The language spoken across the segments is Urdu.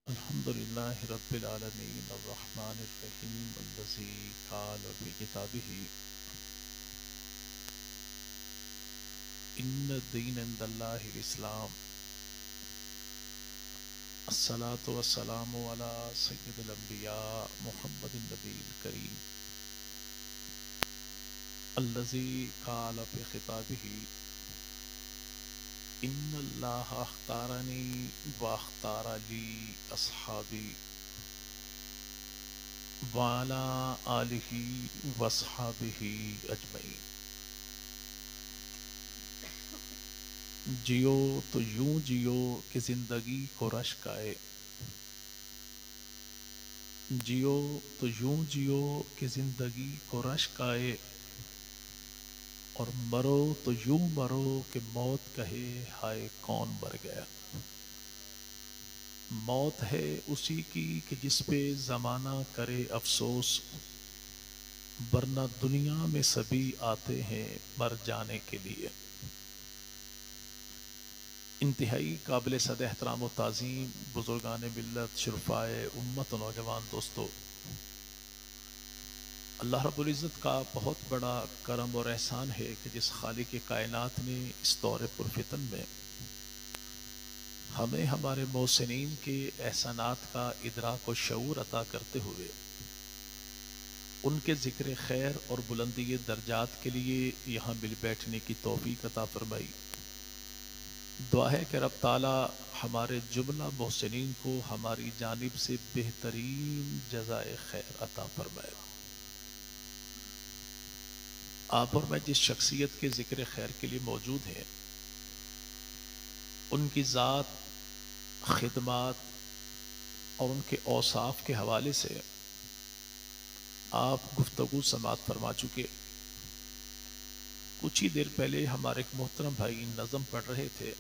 الحمد لله رب العالمين الرحمن الرحيم الذي قال في كتابه إن الدين عند الله الإسلام الصلاة والسلام على سيد الأنبياء محمد النبي الكريم الذي قال في خطابه إن الله اختارني واختار لي أصحابي وعلى آله وصحابه أجمعين. جیو تو یوں جیو کہ زندگی کو رشک آئے، جیو تو یوں جیو کہ زندگی کو رشک آئے، اور مرو تو یوں مرو کہ موت کہے ہائے کون مر گیا. موت ہے اسی کی کہ جس پہ زمانہ کرے افسوس، ورنہ دنیا میں سبھی آتے ہیں مر جانے کے لیے. انتہائی قابل صد احترام و تعظیم بزرگان ملت، شرفائے امت و نوجوان دوستو، اللہ رب العزت کا بہت بڑا کرم اور احسان ہے کہ جس خالق کائنات نے اس دور پرفتن میں ہمیں ہمارے محسنین کے احسانات کا ادراک و شعور عطا کرتے ہوئے ان کے ذکر خیر اور بلندی درجات کے لیے یہاں مل بیٹھنے کی توفیق عطا فرمائی. دعا ہے کہ رب تعالی ہمارے جملہ محسنین کو ہماری جانب سے بہترین جزائے خیر عطا فرمائے. آپ اور میں جس شخصیت کے ذکر خیر کے لیے موجود ہیں، ان کی ذات، خدمات اور ان کے اوصاف کے حوالے سے آپ گفتگو سماعت فرما چکے. کچھ ہی دیر پہلے ہمارے ایک محترم بھائی نظم پڑھ رہے تھے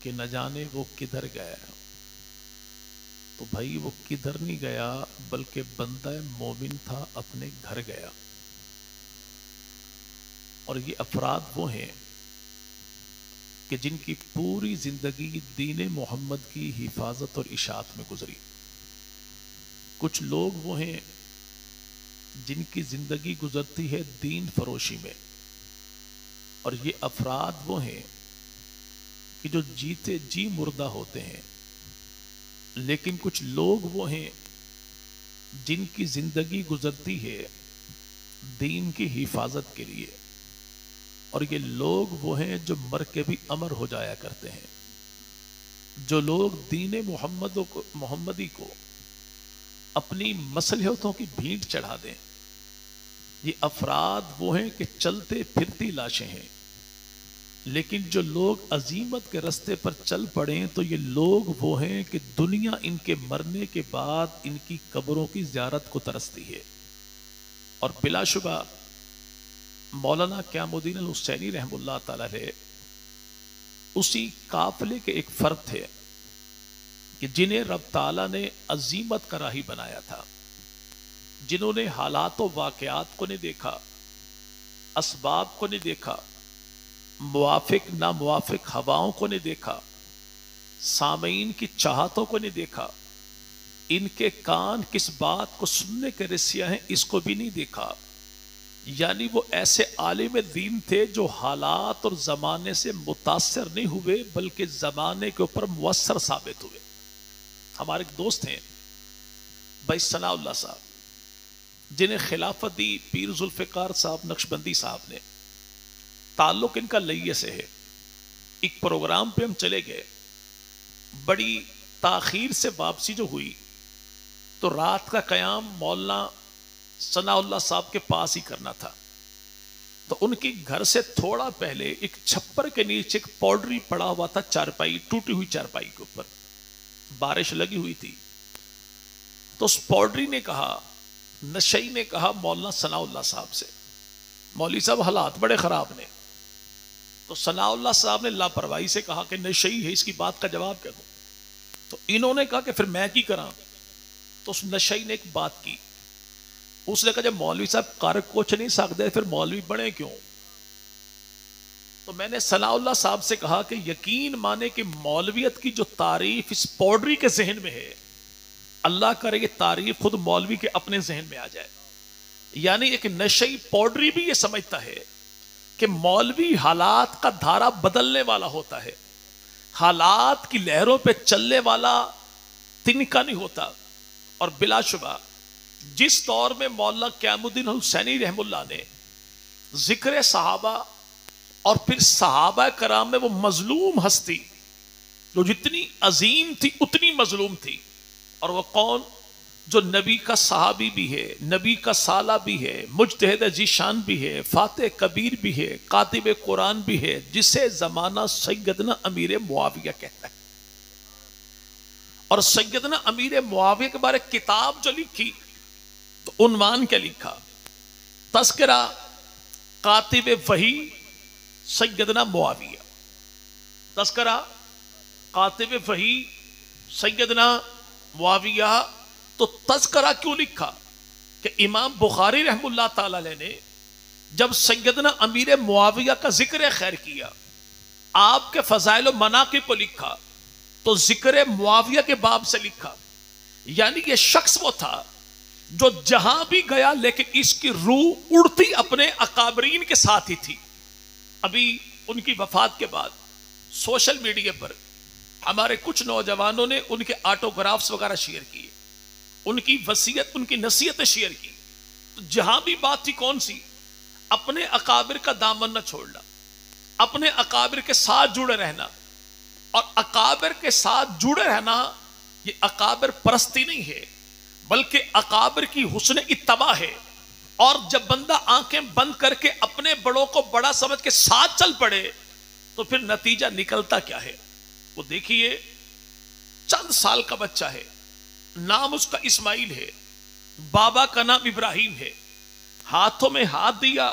کہ نہ جانے وہ کدھر گیا. تو بھائی وہ کدھر نہیں گیا بلکہ بندہ مومن تھا، اپنے گھر گیا. اور یہ افراد وہ ہیں کہ جن کی پوری زندگی دین محمد کی حفاظت اور اشاعت میں گزری. کچھ لوگ وہ ہیں جن کی زندگی گزرتی ہے دین فروشی میں، اور یہ افراد وہ ہیں کہ جو جیتے جی مردہ ہوتے ہیں. لیکن کچھ لوگ وہ ہیں جن کی زندگی گزرتی ہے دین کی حفاظت کے لیے، اور یہ لوگ وہ ہیں جو مر کے بھی امر ہو جایا کرتے ہیں. جو لوگ دین محمدی کو اپنی مصلحتوں کی بھینٹ چڑھا دیں، یہ افراد وہ ہیں کہ چلتے پھرتی لاشیں ہیں. لیکن جو لوگ عزیمت کے رستے پر چل پڑیں تو یہ لوگ وہ ہیں کہ دنیا ان کے مرنے کے بعد ان کی قبروں کی زیارت کو ترستی ہے. اور بلا شبہ مولانا قیام الدین الحسینی رحمہ اللہ تعالی علیہ اسی قافلے کے ایک فرد تھے کہ جنہیں رب تعالیٰ نے عزیمت کا راہی بنایا تھا، جنہوں نے حالات و واقعات کو نہیں دیکھا، اسباب کو نہیں دیکھا، موافق ناموافق ہواؤں کو نہیں دیکھا، سامعین کی چاہتوں کو نہیں دیکھا، ان کے کان کس بات کو سننے کے رسیا ہیں اس کو بھی نہیں دیکھا. یعنی وہ ایسے عالم دین تھے جو حالات اور زمانے سے متاثر نہیں ہوئے بلکہ زمانے کے اوپر مؤثر ثابت ہوئے. ہمارے ایک دوست ہیں بھائی ثناء اللہ صاحب، جنہیں خلافت دی پیر ذوالفقار صاحب نقشبندی صاحب نے. تعلق ان کا لیے سے ہے. ایک پروگرام پہ ہم چلے گئے، بڑی تاخیر سے واپسی جو ہوئی تو رات کا قیام مولانا ثناء اللہ صاحب کے پاس ہی کرنا تھا. تو ان کے گھر سے تھوڑا پہلے ایک چھپر کے نیچے ایک پاؤڈری پڑا ہوا تھا، چارپائی، ٹوٹی ہوئی چارپائی کے اوپر بارش لگی ہوئی تھی. تو اس پاؤڈری نے کہا، نشئی نے کہا مولانا ثناء اللہ صاحب سے، مولوی صاحب حالات بڑے خراب نے. تو ثناء اللہ صاحب نے لاپرواہی سے کہا کہ نشئی ہے، اس کی بات کا جواب کیا دوں. تو انہوں نے کہا کہ پھر میں کی کراں. تو اس نشئی نے ایک بات کی، اس نے کہا جب مولوی صاحب کر کچھ نہیں سکتے پھر مولوی بنے کیوں. تو میں نے ثناء اللہ صاحب سے کہا کہ یقین مانے کہ مولویت کی جو تعریف اس پوڈری کے ذہن میں ہے، اللہ کرے یہ تعریف خود مولوی کے اپنے ذہن میں آ جائے. یعنی ایک نشئی پوڈری بھی یہ سمجھتا ہے کہ مولوی حالات کا دھارا بدلنے والا ہوتا ہے، حالات کی لہروں پہ چلنے والا تنکا نہیں ہوتا. اور بلا شبہ جس دور میں مولانا قیام الدین حسینی رحم اللہ نے ذکر صحابہ اور پھر صحابہ کرام میں وہ مظلوم ہستی جو جتنی عظیم تھی اتنی مظلوم تھی، اور وہ کون؟ جو نبی کا صحابی بھی ہے، نبی کا سالہ بھی ہے، مجتہد ذیشان بھی ہے، فاتح کبیر بھی ہے، کاتب قرآن بھی ہے، جسے زمانہ سیدنا امیر معاویہ کہتا ہے. اور سیدنا امیر معاویہ کے بارے کتاب جو لکھی تو عنوان کیا لکھا؟ تذکرہ کاتب وحی سیدنا معاویہ. تذکرہ کاتب وحی سیدنا معاویہ. تو تذکرہ کیوں لکھا؟ کہ امام بخاری رحم اللہ تعالی علیہ نے جب سیدنا امیر معاویہ کا ذکر خیر کیا، آپ کے فضائل و مناقب کو لکھا، تو ذکر معاویہ کے باب سے لکھا. یعنی یہ شخص وہ تھا جو جہاں بھی گیا لیکن اس کی روح اڑتی اپنے اکابرین کے ساتھ ہی تھی. ابھی ان کی وفات کے بعد سوشل میڈیا پر ہمارے کچھ نوجوانوں نے ان کے آٹوگرافز وغیرہ شیئر کیے، ان کی وصیت، ان کی نصیحتیں شیئر کی. تو جہاں بھی بات تھی کون سی؟ اپنے اکابر کا دامن نہ چھوڑنا، اپنے اکابر کے ساتھ جڑے رہنا. اور اکابر کے ساتھ جڑے رہنا یہ اکابر پرستی نہیں ہے، بلکہ اکابر کی حسن اتباع ہے. اور جب بندہ آنکھیں بند کر کے اپنے بڑوں کو بڑا سمجھ کے ساتھ چل پڑے تو پھر نتیجہ نکلتا کیا ہے؟ وہ دیکھیے، چند سال کا بچہ ہے، نام اس کا اسماعیل ہے، بابا کا نام ابراہیم ہے. ہاتھوں میں ہاتھ دیا،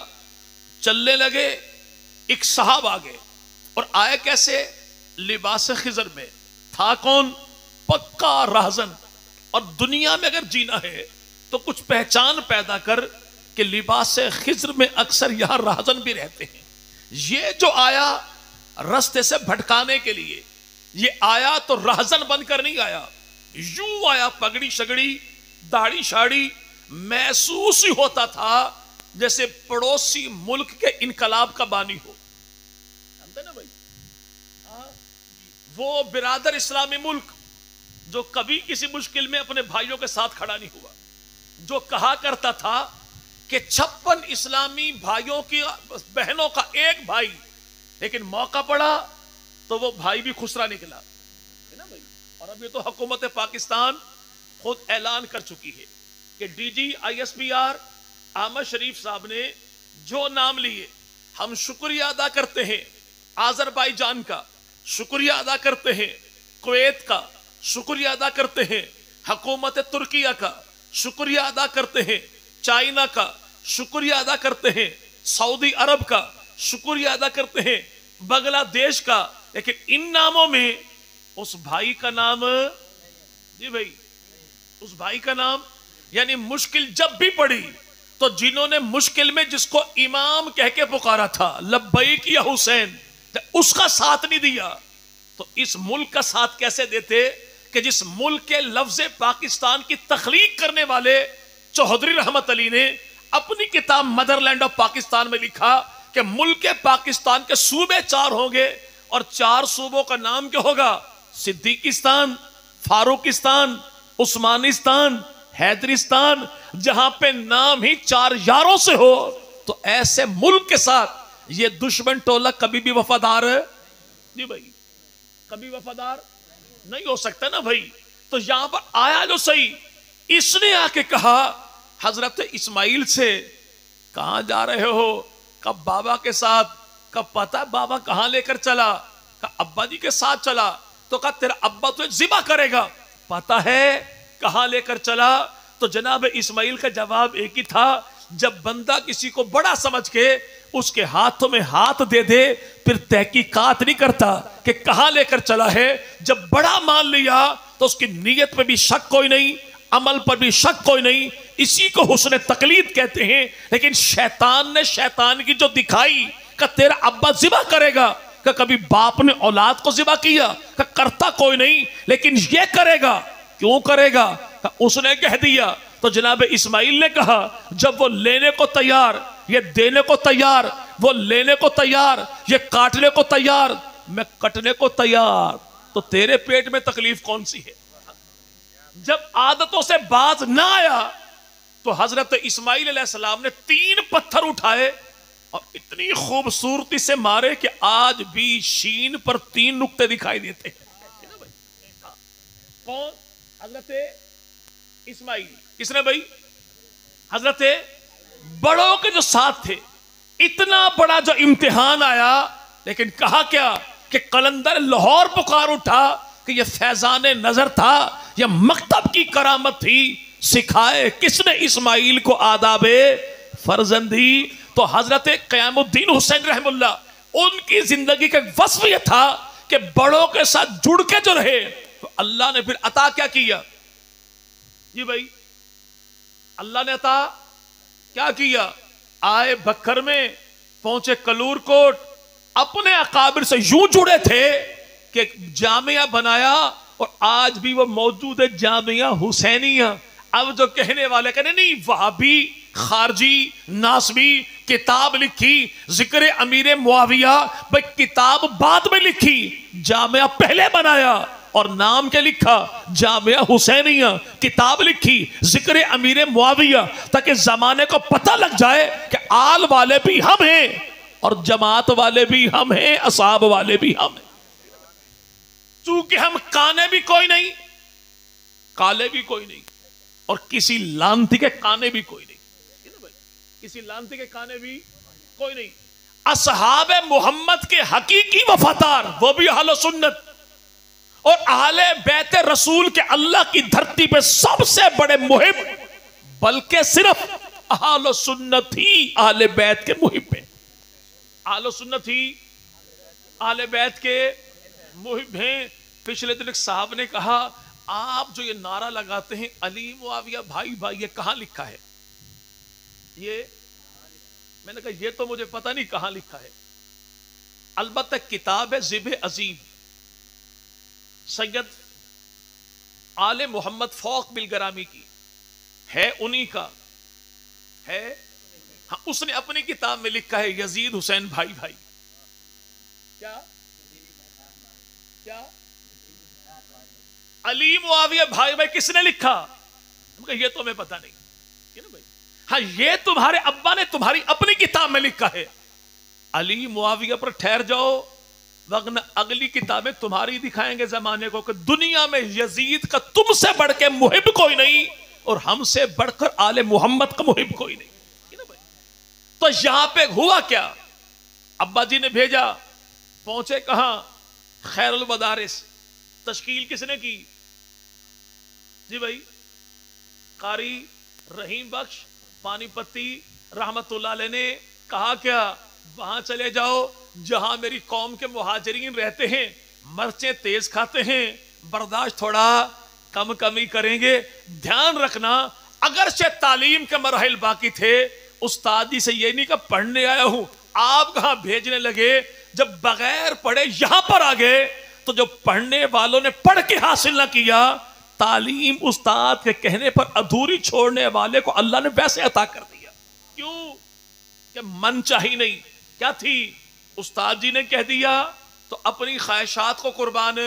چلنے لگے، ایک صاحب آگے. اور آئے کیسے؟ لباس خضر میں. تھا کون؟ پکا راہزن. اور دنیا میں اگر جینا ہے تو کچھ پہچان پیدا کر کہ لباس خضر میں اکثر یہاں راہزن بھی رہتے ہیں. یہ جو آیا رستے سے بھٹکانے کے لیے، یہ آیا تو راہزن بن کر نہیں آیا، یوں آیا پگڑی شگڑی داڑھی شاڑی. محسوس ہی ہوتا تھا جیسے پڑوسی ملک کے انقلاب کا بانی ہو. جانتے نا بھائی، وہ برادر اسلامی ملک جو کبھی کسی مشکل میں اپنے بھائیوں کے ساتھ کھڑا نہیں ہوا، جو کہا کرتا تھا کہ 56 اسلامی بھائیوں کی بہنوں کا ایک بھائی، لیکن موقع پڑا تو وہ بھائی بھی خسرا نکلا. اور اب یہ تو حکومت پاکستان خود اعلان کر چکی ہے کہ D G I S P R Ahmed Sharif صاحب نے جو نام لیے، ہم شکریہ ادا کرتے ہیں آذربائیجان کا، شکریہ ادا کرتے ہیں کویت کا، شکریہ ادا کرتے ہیں حکومت ترکیہ کا، شکریہ ادا کرتے ہیں چائنا کا، شکریہ ادا کرتے ہیں سعودی عرب کا، شکریہ ادا کرتے ہیں بنگلہ دیش کا. لیکن ان ناموں میں اس بھائی کا نام، جی بھائی، اس بھائی کا نام، یعنی مشکل جب بھی پڑی تو جنہوں نے مشکل میں جس کو امام کہہ کے پکارا تھا، لبیک یا حسین، اس کا ساتھ نہیں دیا تو اس ملک کا ساتھ کیسے دیتے کہ جس ملک کے لفظ پاکستان کی تخلیق کرنے والے چوہدری رحمت علی نے اپنی کتاب مدر لینڈ آف پاکستان میں لکھا کہ ملک پاکستان کے صوبے 4 ہوں گے، اور 4 صوبوں کا نام کیا ہوگا؟ صدیقستان، فاروقستان، عثمانستان، حیدرستان. جہاں پہ نام ہی 4 یاروں سے ہو تو ایسے ملک کے ساتھ یہ دشمن ٹولہ کبھی بھی وفادار ہے؟ جی بھائی، کبھی وفادار نہیں ہو سکتا نا بھائی. تو یہاں پر آیا جو صحیح، اس نے آ کے کہا حضرت اسماعیل سے، کہاں جا رہے ہو؟ کب بابا کے ساتھ. کب پتا بابا کہاں لے کر چلا؟ کہا ابا جی کے ساتھ چلا. تو کہا تیرا ابا تجھے ذبح کرے گا. پتا ہے کہاں لے کر چلا؟ تو جناب اسماعیل کا جواب ایک ہی تھا، جب بندہ کسی کو بڑا سمجھ کے اس کے ہاتھوں میں ہاتھ دے دے پھر تحقیقات نہیں کرتا کہ کہاں لے کر چلا ہے. جب بڑا مان لیا تو اس کی نیت پہ بھی شک کوئی نہیں، عمل پر بھی شک کوئی نہیں. اسی کو حسن تقلید کہتے ہیں. لیکن شیطان نے شیطان کی جو دکھائی کہ تیرا ابا ذبح کرے گا، کہ کبھی باپ نے اولاد کو ذبح کیا؟ کہ کرتا کوئی نہیں، لیکن یہ کرے گا۔ کیوں کرے گا؟ کہ اس نے کہہ دیا۔ تو جناب اسماعیل نے کہا جب وہ لینے کو تیار، یہ دینے کو تیار، وہ لینے کو تیار، یہ کاٹنے کو تیار، میں کٹنے کو تیار، تو تیرے پیٹ میں تکلیف کون سی ہے؟ جب عادتوں سے باز نہ آیا تو حضرت اسماعیل علیہ السلام نے 3 پتھر اٹھائے اور اتنی خوبصورتی سے مارے کہ آج بھی شین پر 3 نقطے دکھائی دیتے ہیں۔ کون؟ حضرت اسماعیل۔ کس نے بھائی؟ حضرت بڑوں کے جو ساتھ تھے۔ اتنا بڑا جو امتحان آیا، لیکن کہا کیا کہ قلندر لاہور پکار اٹھا کہ یہ فیضان نظر تھا، یہ مکتب کی کرامت تھی، سکھائے کس نے اسماعیل کو آداب فرزندی؟ تو حضرت قیام الدین حسین رحم اللہ، ان کی زندگی کا وصف یہ تھا کہ بڑوں کے ساتھ جڑ کے جو رہے، تو اللہ نے پھر عطا کیا کیا؟ جی بھائی، اللہ نے عطا کیا کیا؟ آئے بکر میں، پہنچے کلور کوٹ، اپنے اکابر سے یوں جڑے تھے کہ جامعہ بنایا، اور آج بھی وہ موجود ہے جامعہ حسینیہ۔ اب جو کہنے والے کہنے نہیں وہابی، خارجی، ناسبی، کتاب لکھی ذکر امیر معاویہ، بھئی کتاب بعد میں لکھی، جامعہ پہلے بنایا اور نام کے لکھا جامعہ حسینیہ، کتاب لکھی ذکر امیر معاویہ، تاکہ زمانے کو پتہ لگ جائے کہ آل والے بھی ہم ہیں اور جماعت والے بھی ہم ہیں، اصحاب والے بھی ہم ہیں۔ چونکہ ہم کانے بھی کوئی نہیں، کالے بھی کوئی نہیں، اور کسی لانتی کے کانے بھی کوئی نہیں، کسی لانتی کے کانے بھی کوئی نہیں۔ اصحاب محمد کے حقیقی وفادار وہ بھی اہل سنت، اور اہل بیت رسول کے اللہ کی دھرتی پہ سب سے بڑے محب، بلکہ صرف اہل سنت ہی اہل بیت کے محب ہیں، اہل سنت ہی اہل بیت کے محب ہیں۔ پچھلے دن ایک صاحب نے کہا آپ جو یہ نعرہ لگاتے ہیں علی معاویہ بھائی بھائی، یہ کہاں لکھا ہے؟ یہ میں نے کہا یہ تو مجھے پتہ نہیں کہاں لکھا ہے، البتہ کتاب ہے ذبح عظیم، سید آل محمد فوق بالگرامی کی ہے، انہی کا ہے۔ ہاں، اس نے اپنی کتاب میں لکھا ہے یزید حسین بھائی بھائی۔ کیا کیا علی معاویہ بھائی بھائی کس نے لکھا؟ یہ تو ہمیں پتہ نہیں۔ ہاں، یہ تمہارے ابا نے تمہاری اپنی کتاب میں لکھا ہے، علی معاویہ پر ٹھہر جاؤ، وگن اگلی کتابیں تمہاری دکھائیں گے زمانے کو کہ دنیا میں یزید کا تم سے بڑھ کے محب کوئی نہیں، اور ہم سے بڑھ کر آل محمد کا محب کوئی نہیں۔ تو یہاں پہ ہوا کیا؟ ابا جی نے بھیجا، پہنچے کہاں؟ خیر المدارس۔ تشکیل کس نے کی؟ جی بھائی، قاری رحیم بخش پانی پتی رحمت اللہ علیہ نے کہا کیا؟ وہاں چلے جاؤ جہاں میری قوم کے مہاجرین رہتے ہیں، مرچیں تیز کھاتے ہیں، برداشت تھوڑا کم ہی کریں گے، دھیان رکھنا اگرچہ تعلیم کے مراحل باقی تھے، استاد جی سے یہ نہیں کہ پڑھنے آیا ہوں، آپ کہاں بھیجنے لگے، جب بغیر پڑھے یہاں پر آ گئے تو جو پڑھنے والوں نے پڑھ کے حاصل نہ کیا، تعلیم استاد کے کہنے پر ادھوری چھوڑنے والے کو اللہ نے ویسے عطا کر دیا۔ کیوں؟ کہ من چاہی نہیں، کیا تھی؟ استاد جی نے کہہ دیا تو اپنی خواہشات کو قربان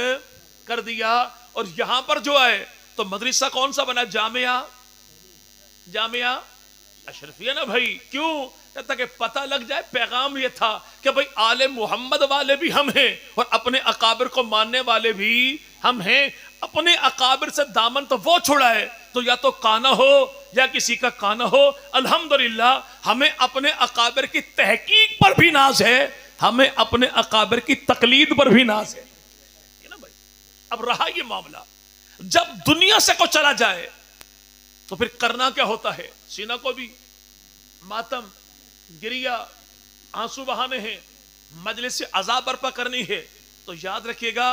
کر دیا، اور یہاں پر جو ہے تو مدرسہ کون سا بنا؟ جامعہ اشرفیہ نا بھائی۔ کیوں؟ کہتا کہ پتہ لگ جائے، پیغام یہ تھا کہ بھئی آل محمد والے بھی ہم ہیں اور اپنے اکابر کو ماننے والے بھی ہم ہیں، اپنے اکابر سے دامن تو وہ چھڑا ہے تو یا تو کانا ہو یا کسی کا کانا ہو، الحمدللہ ہمیں اپنے اکابر کی تحقیق پر بھی ناز ہے، ہمیں اپنے اکابر کی تقلید پر بھی ناز ہے نا بھائی۔ اب رہا یہ معاملہ، جب دنیا سے کو چلا جائے تو پھر کرنا کیا ہوتا ہے؟ سینہ کو بھی ماتم، گریا، آنسو بہانے ہیں، مجلس سے عذاب برپا کرنی ہے، تو یاد رکھیے گا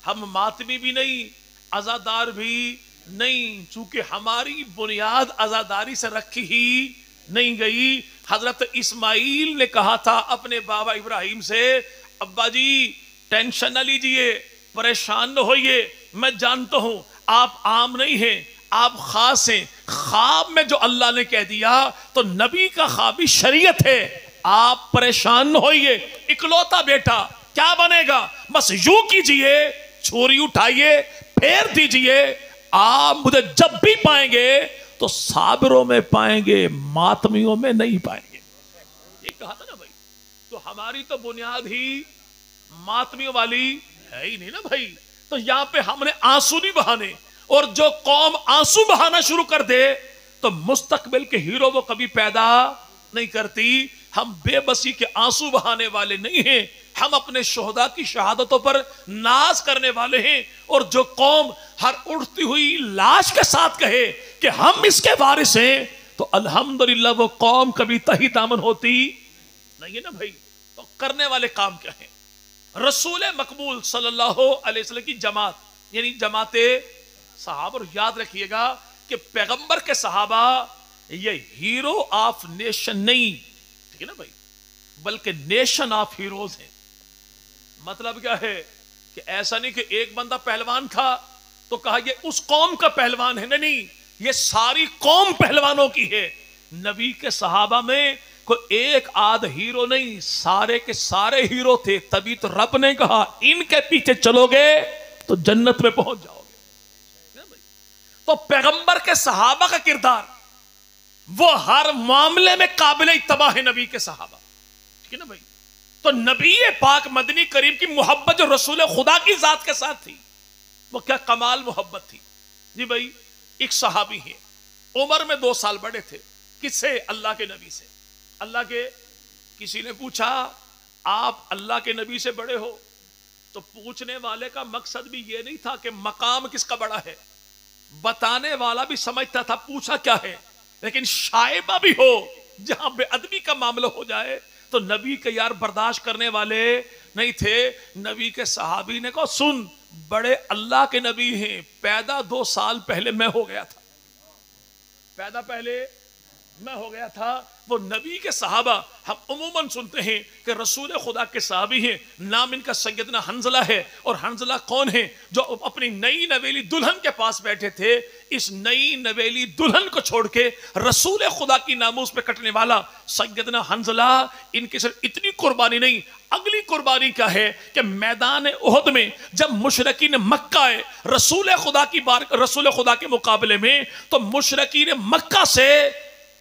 ہم ماتمی بھی نہیں، عزادار بھی نہیں، چونکہ ہماری بنیاد عزاداری سے رکھی ہی نہیں گئی۔ حضرت اسماعیل نے کہا تھا اپنے بابا ابراہیم سے، ابا جی ٹینشن نہ لیجئے، پریشان نہ ہوئیے، میں جانتا ہوں آپ عام نہیں ہیں، آپ خاص ہیں، خواب میں جو اللہ نے کہہ دیا تو نبی کا خواب شریعت ہے، آپ پریشان نہ ہوئیے، اکلوتا بیٹا کیا بنے گا، بس یوں کیجئے، چھری اٹھائیے، پھیر دیجئے، آپ مجھے جب بھی پائیں گے تو صابروں میں پائیں گے، ماتمیوں میں نہیں پائیں گے۔ یہ کہا تھا نا بھائی، تو ہماری تو بنیاد ہی ماتمیوں والی ہے ہی نہیں نا بھائی، تو یہاں پہ ہم نے آنسو نہیں بہانے، اور جو قوم آنسو بہانا شروع کر دے تو مستقبل کے ہیرو وہ کبھی پیدا نہیں کرتی۔ ہم بے بسی کے آنسو بہانے والے نہیں ہیں، ہم اپنے شہداء کی شہادتوں پر ناز کرنے والے ہیں، اور جو قوم ہر اٹھتی ہوئی لاش کے ساتھ کہے کہ ہم اس کے وارث ہیں تو الحمدللہ وہ قوم کبھی تہی دامن ہوتی نہیں ہے نا بھائی۔ تو کرنے والے کام کیا ہیں؟ رسول مقبول صلی اللہ علیہ وسلم کی جماعت یعنی جماعت صحابہ، اور یاد رکھیے گا کہ پیغمبر کے صحابہ یہ ہیرو آف نیشن نہیں، ٹھیک ہے نا بھائی، بلکہ نیشن آف ہیروز ہیں۔ مطلب کیا ہے کہ ایسا نہیں کہ ایک بندہ پہلوان تھا تو کہا یہ اس قوم کا پہلوان ہے، نہیں، یہ ساری قوم پہلوانوں کی ہے۔ نبی کے صحابہ میں کوئی ایک آدھ ہیرو نہیں، سارے کے سارے ہیرو تھے، تبھی تو رب نے کہا ان کے پیچھے چلو گے تو جنت میں پہنچ جاؤ گے۔ تو پیغمبر کے صحابہ کا کردار وہ ہر معاملے میں قابل اتباع ہے، نبی کے صحابہ، ٹھیک ہے نا بھائی۔ تو نبی پاک مدنی کریم کی محبت جو رسول خدا کی ذات کے ساتھ تھی وہ کیا کمال محبت تھی جی بھائی۔ ایک صحابی ہے، عمر میں 2 سال بڑے تھے، کس سے؟ اللہ کے نبی سے۔ اللہ کے کسی نے پوچھا آپ اللہ کے نبی سے بڑے ہو، تو پوچھنے والے کا مقصد بھی یہ نہیں تھا کہ مقام کس کا بڑا ہے، بتانے والا بھی سمجھتا تھا پوچھا کیا ہے، لیکن شائبہ بھی ہو جہاں بے ادبی کا معاملہ ہو جائے تو نبی کے یار برداشت کرنے والے نہیں تھے۔ نبی کے صحابی نے کہا سن، بڑے اللہ کے نبی ہیں، پیدا 2 سال پہلے میں ہو گیا تھا، پیدا پہلے میں ہو گیا تھا۔ وہ نبی کے صحابہ ہم عموماً سنتے ہیں کہ رسول خدا کے صحابی ہیں، نام ان کا سیدنا حنظلہ ہے، اور حنظلہ کون ہے؟ جو اپنی نئی نویلی دلہن کے پاس بیٹھے تھے، اس نئی نویلی دلہن کو چھوڑ کے رسول خدا کی ناموس پہ کٹنے والا سیدنا حنظلہ، ان کی صرف اتنی قربانی نہیں، اگلی قربانی کیا ہے کہ میدان احد میں جب مشرکین مکہ آئے رسول خدا کے مقابلے میں، تو مشرکین مکہ سے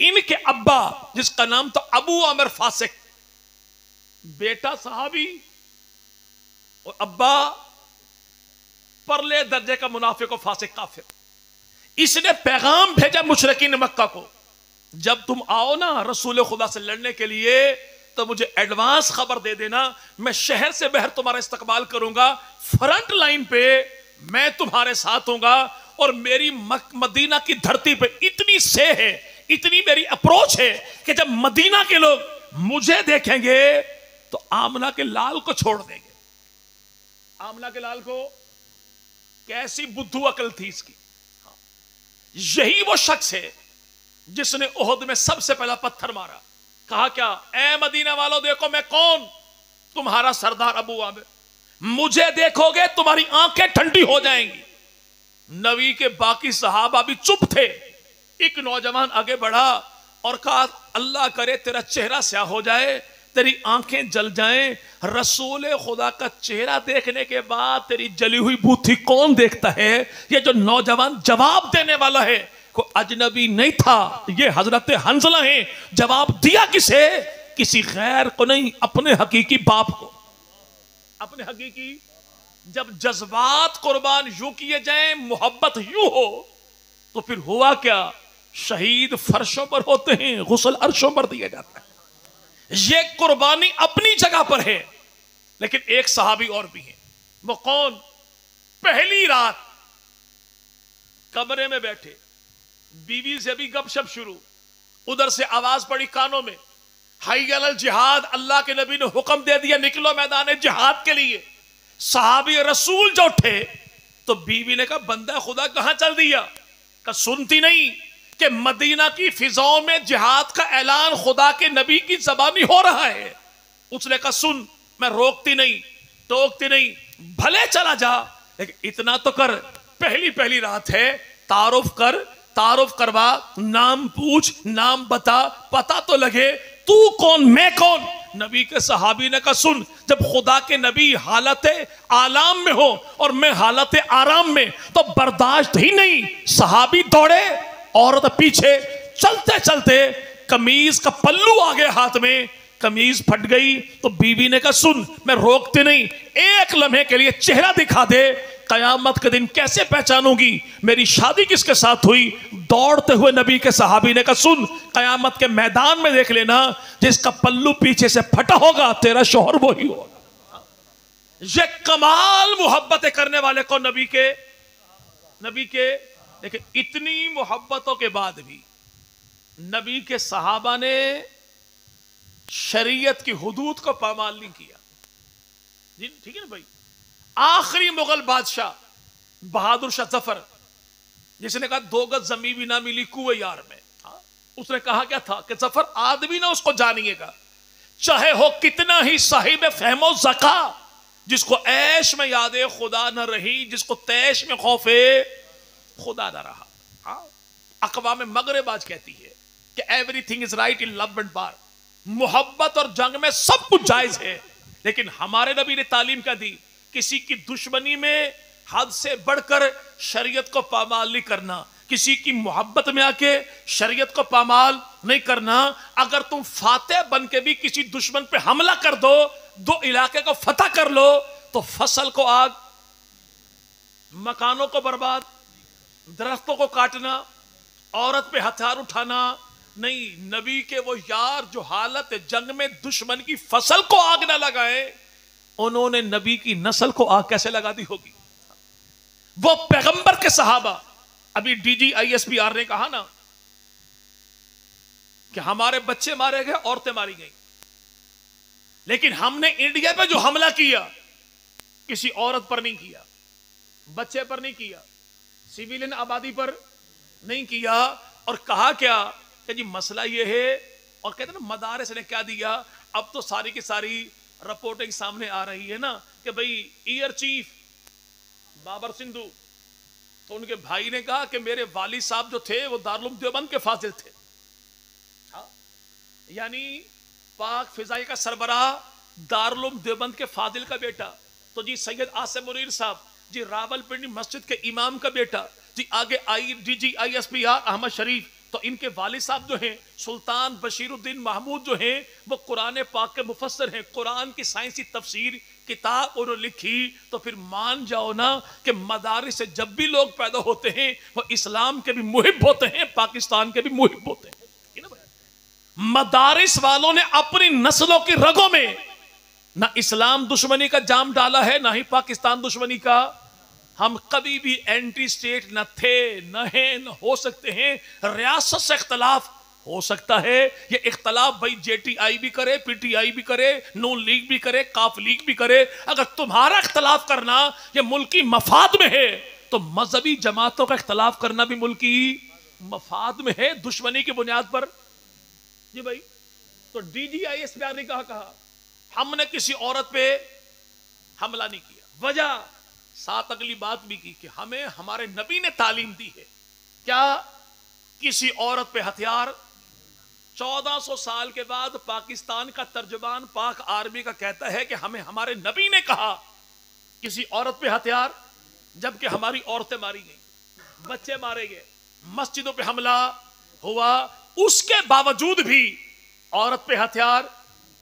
ان کے ابا جس کا نام تھا ابو عامر فاسق، بیٹا صحابی اور ابا پرلے درجے کا منافق و فاسق کافر، اس نے پیغام بھیجا مشرکین مکہ کو، جب تم آؤ نا رسول خدا سے لڑنے کے لیے تو مجھے ایڈوانس خبر دے دینا، میں شہر سے باہر تمہارا استقبال کروں گا، فرنٹ لائن پہ میں تمہارے ساتھ ہوں گا، اور میری مدینہ کی دھرتی پہ اتنی سے ہے، اتنی میری اپروچ ہے کہ جب مدینہ کے لوگ مجھے دیکھیں گے تو آمنہ کے لال کو چھوڑ دیں گے۔ آمنہ کے لال کو کیسی بدھو عقل تھی اس کی۔ یہی وہ شخص ہے جس نے احد میں سب سے پہلا پتھر مارا، کہا کیا؟ اے مدینہ والوں دیکھو میں کون، تمہارا سردار ابو عامر، مجھے دیکھو گے تمہاری آنکھیں ٹھنڈی ہو جائیں گی۔ نبی کے باقی صحابہ بھی چپ تھے۔ ایک نوجوان آگے بڑھا اور کہا اللہ کرے تیرا چہرہ سیاہ ہو جائے، تیری آنکھیں جل جائیں، رسول خدا کا چہرہ دیکھنے کے بعد تیری جلی ہوئی بوتھی کون دیکھتا ہے؟ یہ جو نوجوان جواب دینے والا ہے کوئی اجنبی نہیں تھا، یہ حضرت حنظلہ ہیں۔ جواب دیا کسے؟ کسی غیر کو نہیں، اپنے حقیقی باپ کو، اپنے حقیقی۔ جب جذبات قربان یوں کیے جائیں، محبت یوں ہو تو پھر ہوا کیا؟ شہید فرشوں پر ہوتے ہیں، غسل عرشوں پر دیا جاتا ہے۔ یہ قربانی اپنی جگہ پر ہے، لیکن ایک صحابی اور بھی ہیں، وہ کون؟ پہلی رات کمرے میں بیٹھے، بیوی سے بھی گپ شپ شروع، ادھر سے آواز پڑی کانوں میں، حی علی الجہاد، اللہ کے نبی نے حکم دے دیا نکلو میدان جہاد کے لیے۔ صحابی رسول جو اٹھے تو بیوی نے کہا بندہ خدا کہاں چل دیا؟ کہ سنتی نہیں، کہ مدینہ کی فضاؤں میں جہاد کا اعلان خدا کے نبی کی زبانی ہو رہا ہے. اس نے کہا سن، میں روکتی نہیں ٹوکتی نہیں، بھلے چلا جا، لیکن اتنا تو کر، پہلی رات ہے، تعارف کروا، نام پوچھ، نام بتا، پتا تو لگے تو کون میں کون. نبی کے صحابی نے کہا سن، جب خدا کے نبی حالت آلام میں ہو اور میں حالت آرام میں تو برداشت ہی نہیں. صحابی دوڑے، عورت پیچھے، چلتے چلتے قمیض کا پلو آگے ہاتھ میں، قمیض پھٹ گئی تو بیوی نے کہا سن، میں روکتے نہیں، ایک لمحے کے لیے چہرہ دکھا دے، قیامت کے دن کیسے پہچانوں گی میری شادی کس کے ساتھ ہوئی. دوڑتے ہوئے نبی کے صحابی نے کہا سن، قیامت کے میدان میں دیکھ لینا، جس کا پلو پیچھے سے پھٹا ہوگا تیرا شوہر وہی ہوگا. یہ کمال محبت کرنے والے کو نبی کے لیکن اتنی محبتوں کے بعد بھی نبی کے صحابہ نے شریعت کی حدود کو پامال نہیں کیا. جی ٹھیک ہے نا بھائی. آخری مغل بادشاہ بہادر شاہ ظفر، جس نے کہا 2 گز زمین بھی نہ ملی کوئے یار میں، اس نے کہا کیا تھا کہ ظفر آدمی نہ اس کو جانیے گا چاہے ہو کتنا ہی صاحب فہم و ذکا، جس کو عیش میں یاد خدا نہ رہی، جس کو تیش میں خوف خدا نہ رہا. اقوام مغرب آج کہتی ہے کہ everything is right in love and war, محبت اور جنگ میں سب کچھ جائز ہے. لیکن ہمارے نبی نے تعلیم کیا دی، کسی کی دشمنی میں حد سے بڑھ کر شریعت کو پامال نہیں کرنا، کسی کی محبت میں آ کے شریعت کو پامال نہیں کرنا. اگر تم فاتح بن کے بھی کسی دشمن پہ حملہ کر دو علاقے کو فتح کر لو تو فصل کو آگ، مکانوں کو برباد، درختوں کو کاٹنا، عورت پہ ہتھیار اٹھانا نہیں. نبی کے وہ یار جو حالت جنگ میں دشمن کی فصل کو آگ نہ لگائے، انہوں نے نبی کی نسل کو آگ کیسے لگا دی ہوگی. وہ پیغمبر کے صحابہ، ابھی D G I S P R نے کہا نا کہ ہمارے بچے مارے گئے، عورتیں ماری گئیں، لیکن ہم نے انڈیا پہ جو حملہ کیا کسی عورت پر نہیں کیا، بچے پر نہیں کیا، سیویلین آبادی پر نہیں کیا. اور کہا کیا کہ جی مسئلہ یہ ہے، اور کہتے ہیں نا مدارس نے کیا دیا. اب تو ساری کی ساری رپورٹنگ سامنے آ رہی ہے نا کہ بھئی ایئر چیف بابر سندھو، تو ان کے بھائی نے کہا کہ میرے والد صاحب جو تھے وہ دارالعلوم دیوبند کے فاضل تھے. یعنی پاک فضائی کا سربراہ دارالعلوم دیوبند کے فاضل کا بیٹا، تو جی سید آصف منیر صاحب، جی راول پنڈی مسجد کے امام کا بیٹا، جی آگے D G I S P R Ahmed Sharif, تو ان کے والد صاحب جو ہیں سلطان بشیر الدین محمود جو ہیں وہ قرآن پاک کے مفسر ہیں. قرآن کی سائنسی تفسیر کتاب انہوں نے لکھی. تو پھر مان جاؤ نا کہ مدارس سے جب بھی لوگ پیدا ہوتے ہیں وہ اسلام کے بھی محب ہوتے ہیں، پاکستان کے بھی محب ہوتے ہیں. مدارس والوں نے اپنی نسلوں کی رگوں میں نہ اسلام دشمنی کا جام ڈالا ہے، نہ ہی پاکستان دشمنی کا. ہم کبھی بھی اینٹی اسٹیٹ نہ تھے، نہ ہیں، نہ ہو سکتے ہیں. ریاست سے اختلاف ہو سکتا ہے، یہ اختلاف بھائی جے ٹی آئی بھی کرے، پی ٹی آئی بھی کرے، نون لیگ بھی کرے، کاف لیگ بھی کرے. اگر تمہارا اختلاف کرنا یہ ملکی مفاد میں ہے تو مذہبی جماعتوں کا اختلاف کرنا بھی ملکی مفاد میں ہے، دشمنی کی بنیاد پر. جی بھائی، تو D G I S P R نے کہا ہم نے کسی عورت پہ حملہ نہیں کیا. وجہ ساتھ اگلی بات بھی کی کہ ہمیں ہمارے نبی نے تعلیم دی ہے کیا کسی عورت پہ ہتھیار. 1400 سال کے بعد پاکستان کا ترجمان پاک آرمی کا کہتا ہے کہ ہمیں ہمارے نبی نے کہا کسی عورت پہ ہتھیار، جبکہ ہماری عورتیں ماری گئیں، بچے مارے گئے، مسجدوں پہ حملہ ہوا، اس کے باوجود بھی عورت پہ ہتھیار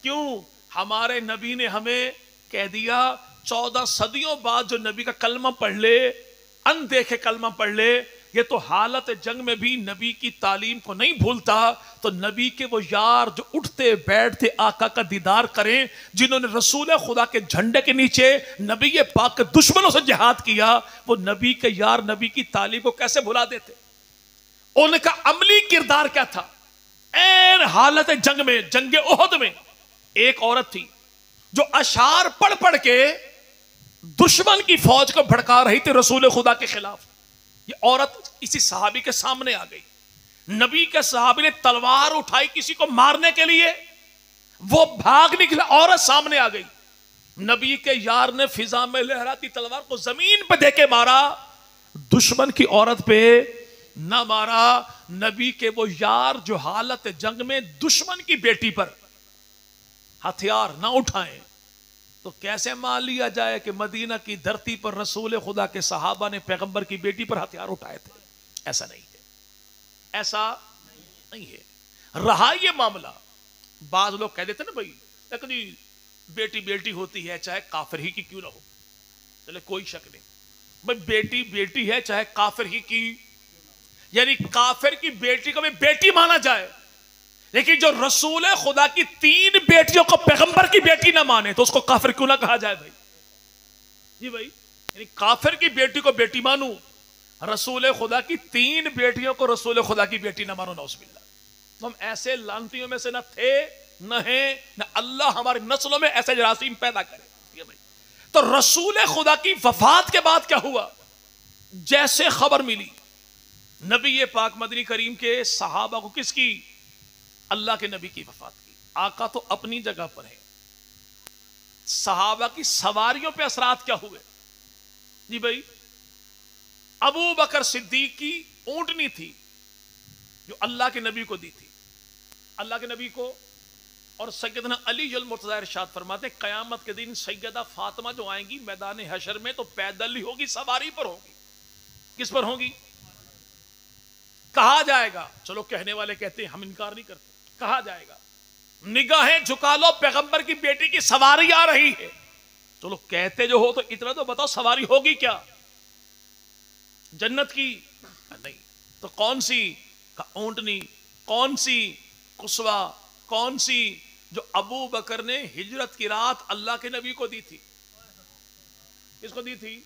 کیوں؟ ہمارے نبی نے ہمیں کہہ دیا 14 صدیوں بعد جو نبی کا کلمہ پڑھ لے، اندیکھے کلمہ پڑھ لے، یہ تو حالت جنگ میں بھی نبی کی تعلیم کو نہیں بھولتا. تو نبی کے وہ یار جو اٹھتے بیٹھتے آقا کا دیدار کریں، جنہوں نے رسول خدا کے جھنڈے کے نیچے نبی پاک کے دشمنوں سے جہاد کیا، وہ نبی کے یار نبی کی تعلیم کو کیسے بھلا دیتے؟ ان کا عملی کردار کیا تھا؟ این حالت جنگ میں، جنگ احد میں ایک عورت تھی جو اشعار پڑھ پڑھ کے دشمن کی فوج کو بھڑکا رہی تھی رسول خدا کے خلاف. یہ عورت اسی صحابی کے سامنے آ گئی. نبی کے صحابی نے تلوار اٹھائی کسی کو مارنے کے لیے، وہ بھاگ نکلا، عورت سامنے آ گئی، نبی کے یار نے فضا میں لہراتی تلوار کو زمین پہ دے کے مارا، دشمن کی عورت پہ نہ مارا، نبی کے وہ یار جو حالت جنگ میں دشمن کی بیٹی پر ہتھیار نہ اٹھائیں، تو کیسے مان لیا جائے کہ مدینہ کی دھرتی پر رسول خدا کے صحابہ نے پیغمبر کی بیٹی پر ہتھیار اٹھائے تھے؟ ایسا نہیں ہے، ایسا نہیں ہے۔ رہا یہ معاملہ، بعض لوگ کہہ دیتے نا بھائی لیکن بیٹی بیٹی ہوتی ہے چاہے کافر ہی کی کیوں نہ ہو، چلے کوئی شک نہیں بھائی، بیٹی بیٹی ہے چاہے کافر ہی کی، یعنی کافر کی بیٹی کو بھی بیٹی مانا جائے، لیکن جو رسول خدا کی 3 بیٹیوں کو پیغمبر کی بیٹی نہ مانے تو اس کو کافر کیوں نہ کہا جائے بھائی؟ جی بھائی، یعنی کافر کی بیٹی کو بیٹی مانوں، رسول خدا کی 3 بیٹیوں کو رسول خدا کی بیٹی نہ مانو، نعوذ باللہ۔ تو ہم ایسے لعنتیوں میں سے نہ تھے نہ ہیں، نہ اللہ ہماری نسلوں میں ایسے جراثیم پیدا کرے۔ تو رسول خدا کی وفات کے بعد کیا ہوا؟ جیسے خبر ملی نبی پاک مدنی کریم کے صحابہ کو، کس کی؟ اللہ کے نبی کی وفات کی۔ آقا تو اپنی جگہ پر ہے، صحابہ کی سواریوں پہ اثرات کیا ہوئے؟ جی بھائی، ابو بکر صدیق کی اونٹنی تھی جو اللہ کے نبی کو دی تھی، اللہ کے نبی کو، اور سیدنا علی المرتضی ارشاد فرماتے ہیں قیامت کے دن سیدہ فاطمہ جو آئیں گی میدان حشر میں تو پیدل ہی ہوگی، سواری پر ہوگی۔ کس پر ہوگی؟ کہا جائے گا، چلو کہنے والے کہتے ہیں ہم انکار نہیں کرتے، کہا جائے گا نگاہیں جھکا لو پیغمبر کی بیٹی کی سواری آ رہی ہے، چلو کہتے جو ہو تو اتنا تو بتاؤ سواری ہوگی کیا؟ جنت کی؟ نہیں تو کون سی؟ اونٹنی۔ کون سی؟ قصوہ۔ کون سی؟ جو ابو بکر نے ہجرت کی رات اللہ کے نبی کو دی تھی۔ کس کو دی تھی؟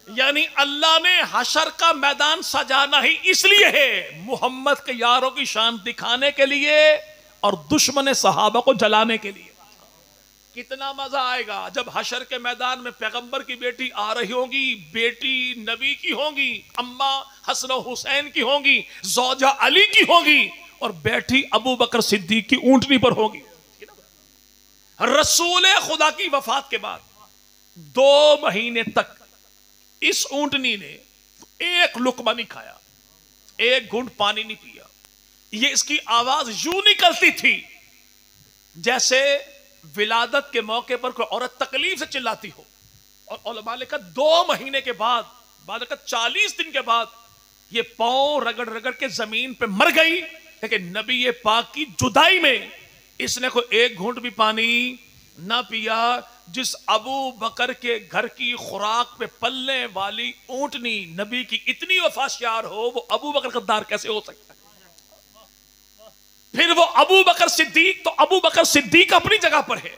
یعنی اللہ نے حشر کا میدان سجانا ہی اس لیے ہے، محمد کے یاروں کی شان دکھانے کے لیے اور دشمن صحابہ کو جلانے کے لیے۔ کتنا مزہ آئے گا جب حشر کے میدان میں پیغمبر کی بیٹی آ رہی ہوگی، بیٹی نبی کی ہوگی، اماں حسن و حسین کی ہوگی، زوجہ علی کی ہوگی، اور بیٹھی ابو بکر صدیق کی اونٹنی پر ہوگی۔ رسول خدا کی وفات کے بعد 2 مہینے تک اس اونٹنی نے ایک لقمہ نہیں کھایا، ایک گھونٹ پانی نہیں پیا۔ یہ اس کی آواز یوں نکلتی تھی جیسے ولادت کے موقع پر کوئی عورت تکلیف سے چلاتی ہو۔ اور علماء نے کہا 2 مہینے کے بعد، بعد 40 دن کے بعد یہ پاؤں رگڑ رگڑ کے زمین پہ مر گئی، لیکن نبی پاک کی جدائی میں اس نے کوئی ایک گھونٹ بھی پانی نہ پیا۔ جس ابو بکر کے گھر کی خوراک پہ پلنے والی اونٹنی نبی کی اتنی وفادار ہو، وہ ابو بکر غدار کیسے ہو سکتا ہے؟ پھر وہ ابو بکر صدیق، تو ابو بکر صدیق اپنی جگہ پر ہے۔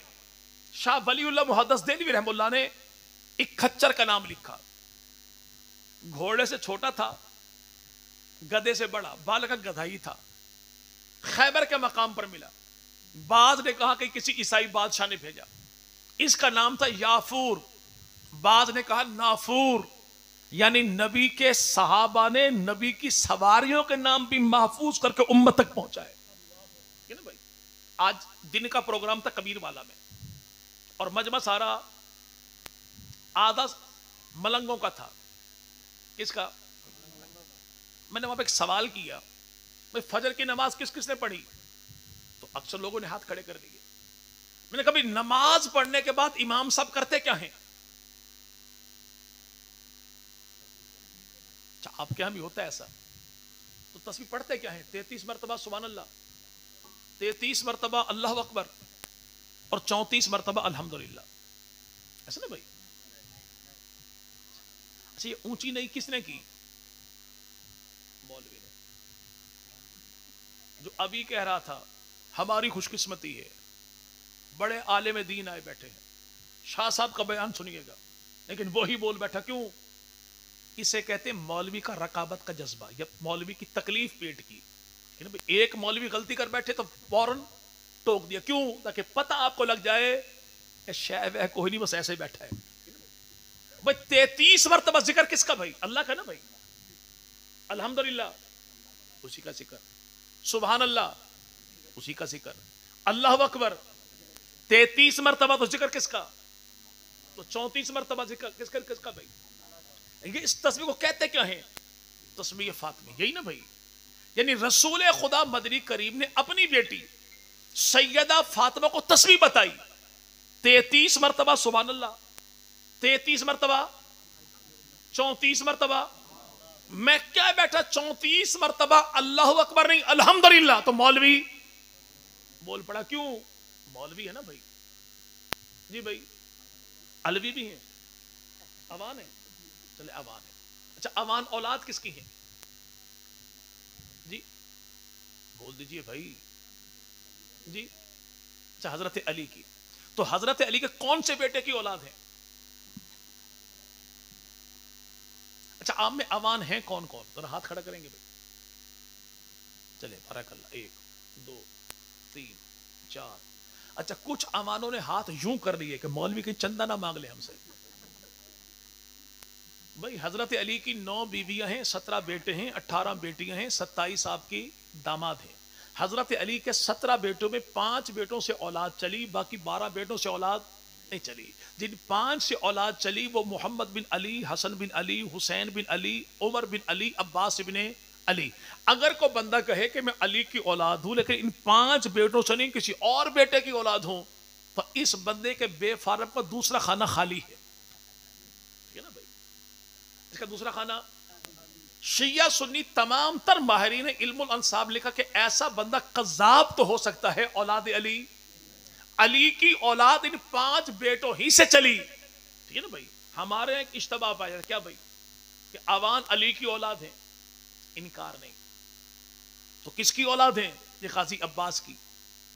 شاہ ولی اللہ محدث دہلوی رحم اللہ نے ایک کھچر کا نام لکھا، گھوڑے سے چھوٹا تھا، گدے سے بڑا، بال کا گدھا ہی تھا، خیبر کے مقام پر ملا۔ بعض نے کہا کہ کسی عیسائی بادشاہ نے بھیجا، اس کا نام تھا یافور، بعض نے کہا نافور، یعنی نبی کے صحابہ نے نبی کی سواریوں کے نام بھی محفوظ کر کے امت تک پہنچائے۔ آج دن کا پروگرام تھا کبیر والا میں، اور مجمع سارا آدھا ملنگوں کا تھا۔ کس کا؟ میں نے وہاں پہ ایک سوال کیا، فجر کی نماز کس کس نے پڑھی؟ تو اکثر لوگوں نے ہاتھ کھڑے کر دیے۔ میں نے کبھی نماز پڑھنے کے بعد امام صاحب کرتے کیا ہیں؟ آپ کے ہاں بھی ہوتا ہے ایسا؟ تو تسبیح پڑھتے کیا ہیں؟ 33 مرتبہ سبحان اللہ، 33 مرتبہ اللہ اکبر، اور 34 مرتبہ الحمدللہ، ایسا نا بھائی؟ اچھا یہ اونچی نہیں کس نے کی؟ مولوی نے، جو ابھی کہہ رہا تھا ہماری خوش قسمتی ہے بڑے عالم دین آئے بیٹھے ہیں، شاہ صاحب کا بیان سنیے گا، لیکن وہی بول بیٹھا۔ کیوں؟ اسے کہتے ہیں مولوی کا رقابت کا جذبہ، یا مولوی کی تکلیف پیٹ کی۔ ایک مولوی غلطی کر بیٹھے تو فوراً ٹوک دیا، کیوں؟ تاکہ پتہ آپ کو لگ جائے شاید کوئی نہیں، بس ایسے بیٹھا ہے۔ بھائی 33 مرتبہ ذکر کس کا بھائی؟ اللہ کا نا بھائی، الحمدللہ۔ اسی کا ذکر. سبحان اللہ اسی کا ذکر. اللہ اکبر 33 مرتبہ تو ذکر کس کا؟ تو 34 مرتبہ ذکر کس کا بھائی؟ یہ اس تسبیح کو کہتے کیا ہیں؟ تسبیح فاطمی. یہی نا بھائی. یعنی رسول خدا مدنی کریم نے اپنی بیٹی سیدہ فاطمہ کو تسبیح بتائی 33 مرتبہ سبحان اللہ, 33 مرتبہ, 34 مرتبہ. میں کیا بیٹھا 34 مرتبہ اللہ اکبر نہیں الحمدللہ, تو مولوی بول پڑا. کیوں؟ مولوی ہے نا بھائی. جی بھائی علوی بھی ہیں, اوان ہے, چلے اوان ہے. اچھا اوان اولاد کس کی ہیں؟ جی بول دیجئے بھائی. جی اچھا حضرت علی کی. تو حضرت علی کے کون سے بیٹے کی اولاد ہیں؟ اچھا عام میں اوان ہیں کون کون؟ ذرا ہاتھ کھڑا کریں گے بھائی. چلے بارک اللہ. 1 2 3 4. اچھا کچھ اوانوں نے ہاتھ یوں کر لیے کہ مولوی کی چندہ نہ مانگ لے ہم سے. بھائی حضرت علی کی 9 بیویاں ہیں, 17 بیٹے ہیں, 18 بیٹیاں ہیں, 27 آپ کی داماد ہیں. حضرت علی کے 17 بیٹوں میں 5 بیٹوں سے اولاد چلی, باقی 12 بیٹوں سے اولاد نہیں چلی. جن 5 سے اولاد چلی وہ محمد بن علی, حسن بن علی, حسین بن علی, عمر بن علی, عباس بن علی. اگر کوئی بندہ کہے کہ میں علی کی اولاد ہوں لیکن ان 5 بیٹوں سے نہیں کسی اور بیٹے کی اولاد ہوں, تو اس بندے کے بے فارغ کا دوسرا خانہ خالی ہے. ٹھیک ہے نا بھائی, اس کا دوسرا خانہ. شیعہ سنی تمام تر ماہرین علم الانساب لکھا کہ ایسا بندہ قذاب تو ہو سکتا ہے اولاد علی, علی کی اولاد ان 5 بیٹوں ہی سے چلی. ٹھیک ہے نا بھائی. ہمارے ایک اشتباہ پایا کیا بھائی کہ اوان علی کی اولاد ہیں, انکار نہیں. تو کس کی اولاد ہیں؟ یہ غازی عباس کی.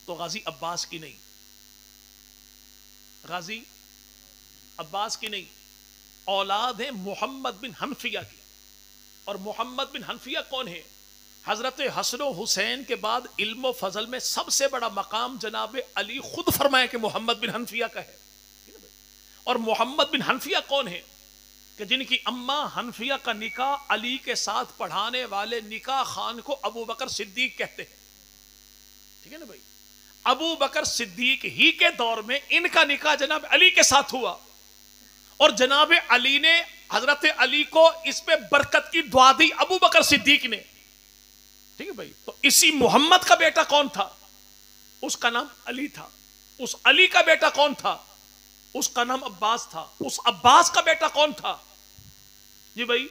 تو غازی عباس کی نہیں, غازی عباس کی نہیں, اولاد ہیں محمد بن حنفیہ کی. اور محمد بن حنفیہ کون ہے؟ حضرت حسن و حسین کے بعد علم و فضل میں سب سے بڑا مقام جناب علی خود فرمائے کہ محمد بن حنفیہ کا ہے. اور محمد بن حنفیہ کون ہے؟ کہ جن کی اماں حنفیہ کا نکاح علی کے ساتھ پڑھانے والے نکاح خان کو ابو بکر صدیق کہتے ہیں. ٹھیک ہے نا بھائی. ابو بکر صدیق ہی کے دور میں ان کا نکاح جناب علی کے ساتھ ہوا, اور جناب علی نے حضرت علی کو اس پہ برکت کی دعا دی ابو بکر صدیق نے. ٹھیک ہے بھائی. تو اسی محمد کا بیٹا کون تھا؟ اس کا نام علی تھا. اس علی کا بیٹا کون تھا؟ اس کا نام عباس تھا. اس عباس کا بیٹا کون تھا؟ جی بھائی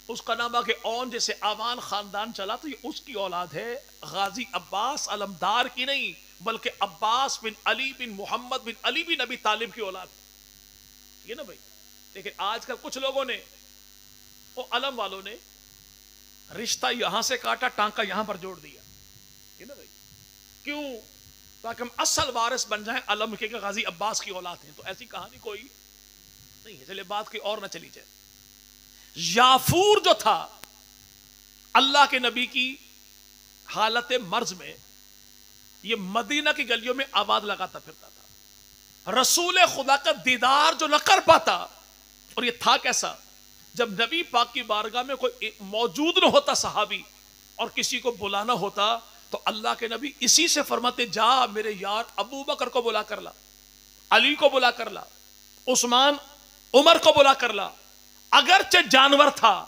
اس کا نام آگے اون جیسے آوان خاندان چلا تو یہ اس کی اولاد ہے. غازی عباس علمدار کی نہیں بلکہ عباس بن علی بن محمد بن علی بن ابی طالب کی اولاد. یہ نا بھائی. لیکن آج کل کچھ لوگوں نے, وہ علم والوں نے رشتہ یہاں سے کاٹا, ٹانکا یہاں پر جوڑ دیا. یہ نا بھائی. کیوں؟ تاکہ ہم اصل وارث بن جائیں علم کے غازی عباس کی اولاد ہیں. تو ایسی کہانی کوئی نہیں ہے. چلے بات کوئی اور نہ چلی جائے. یافور جو تھا اللہ کے نبی کی حالت مرض میں یہ مدینہ کی گلیوں میں آواز لگاتا پھرتا تھا. رسول خدا کا دیدار جو نہ کر پاتا, اور یہ تھا کیسا, جب نبی پاک کی بارگاہ میں کوئی موجود نہ ہوتا صحابی اور کسی کو بلانا ہوتا تو اللہ کے نبی اسی سے فرماتے جا میرے یار ابو بکر کو بلا کر لا, علی کو بلا کر لا, عثمان عمر کو بلا کر لا. اگرچہ جانور تھا